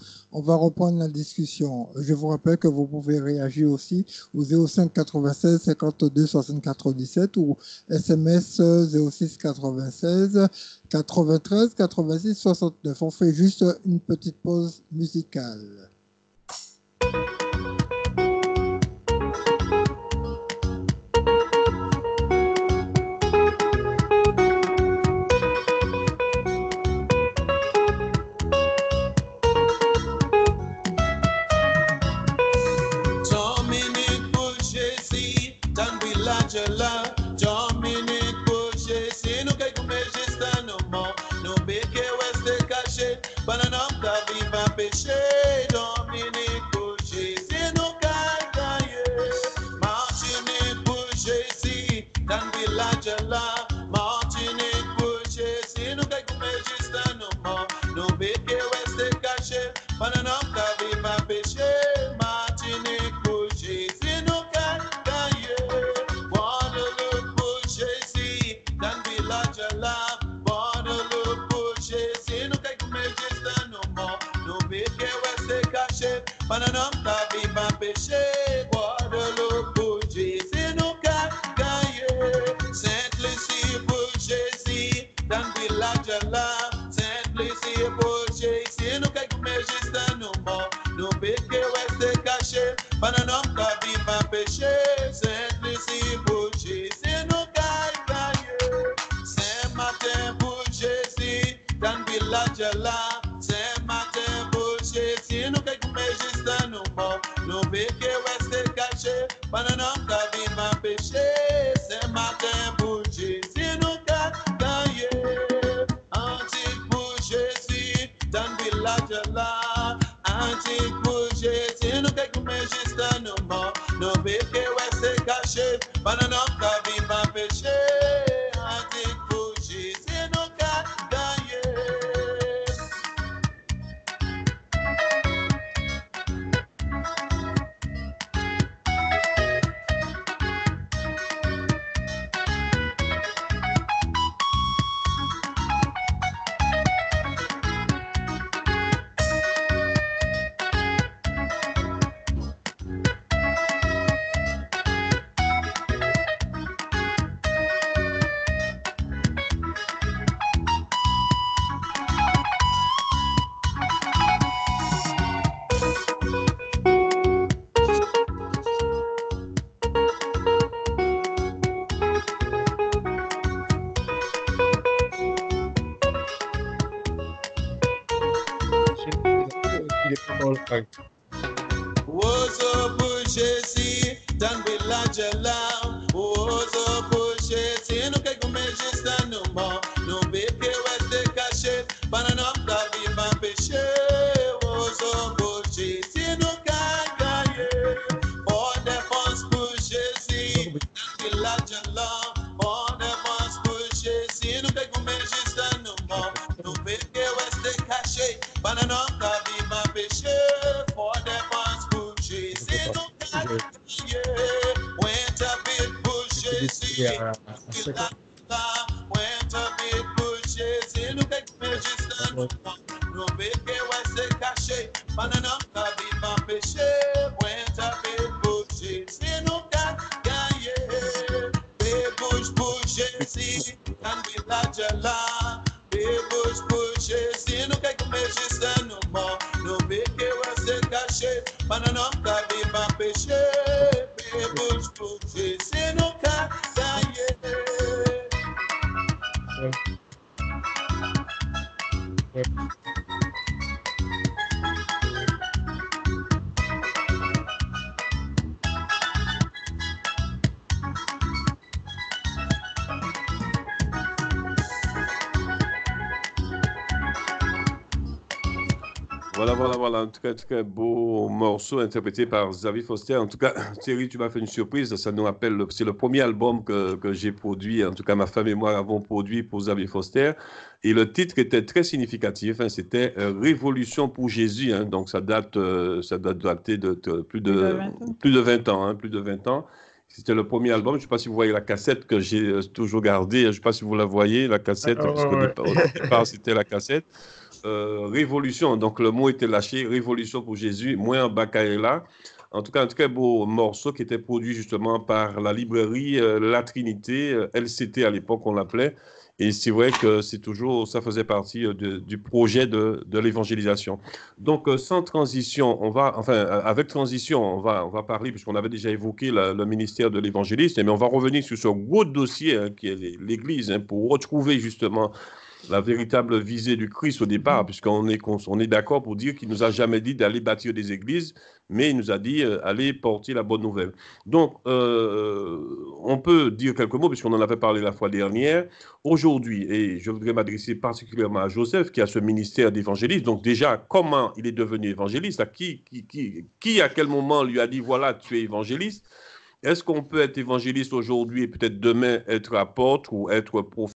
reprendre la discussion. Je vous rappelle que vous pouvez réagir aussi au 05 96 52 64 17 ou SMS 06 96 93 86 69. On fait juste une petite pause musicale. C'est matin pour Jésus. rester caché, pendant notre la vie pas péché. Un tic pour Jésus, nous qu'à gagner. Il est pas dans le pack. Ozo Jésus, dans village là. Ozo Jésus, nous quelques magistrat nous morts. Nous bébés restent cachés, pendant notre la vie pas péché. Ozo Jésus, nous gagner. For défense pour Jésus, dans village là. For défense pour Jésus, nous quelques magistrat nous morts. Nous bébés restent cachés, pendant notre la vie pas péché. For défense pour Jésus, nous gagner. Winter bit bushes, winter bit bushes, nous quelques magistrat nous bébés restent cachés, pendant notre vie pas péché. Winter bit bushes, nous gagner. Bush bushes, and village là. Bush bushes, nous quelques magistrat nous bébés restent cachés, pendant notre vie pas péché. Bush bushes, nous gagner. Voilà, en tout cas, très beau morceau interprété par Xavier Foster. En tout cas, Thierry, tu m'as fait une surprise, ça nous rappelle, c'est le premier album que j'ai produit, en tout cas ma femme et moi avons produit pour Xavier Foster, et le titre était très significatif, hein, c'était Révolution pour Jésus, hein, donc ça date dater de plus de 20 ans, hein, plus de 20 ans. C'était le premier album. Je ne sais pas si vous voyez la cassette que j'ai toujours gardée. Je ne sais pas si vous la voyez, la cassette, parce qu'au départ, c'était la cassette. Révolution, donc le mot était lâché, Révolution pour Jésus, moins en Bakaela. En tout cas, un très beau morceau qui était produit justement par la librairie La Trinité, LCT à l'époque on l'appelait. Et c'est vrai que ça faisait partie du projet de l'évangélisation. Donc, sans transition, avec transition, on va parler, puisqu'on avait déjà évoqué le ministère de l'évangéliste, mais on va revenir sur ce gros dossier hein, qui est l'Église, hein, pour retrouver justement la véritable visée du Christ au départ, puisqu'on est d'accord pour dire qu'il ne nous a jamais dit d'aller bâtir des églises, mais il nous a dit aller porter la bonne nouvelle. Donc, on peut dire quelques mots, puisqu'on en avait parlé la fois dernière. Aujourd'hui, et je voudrais m'adresser particulièrement à Joseph, qui a ce ministère d'évangéliste. Donc déjà, comment il est devenu évangéliste? Qui à quel moment lui a dit, voilà, tu es évangéliste? Est-ce qu'on peut être évangéliste aujourd'hui et peut-être demain être apôtre ou être prophète?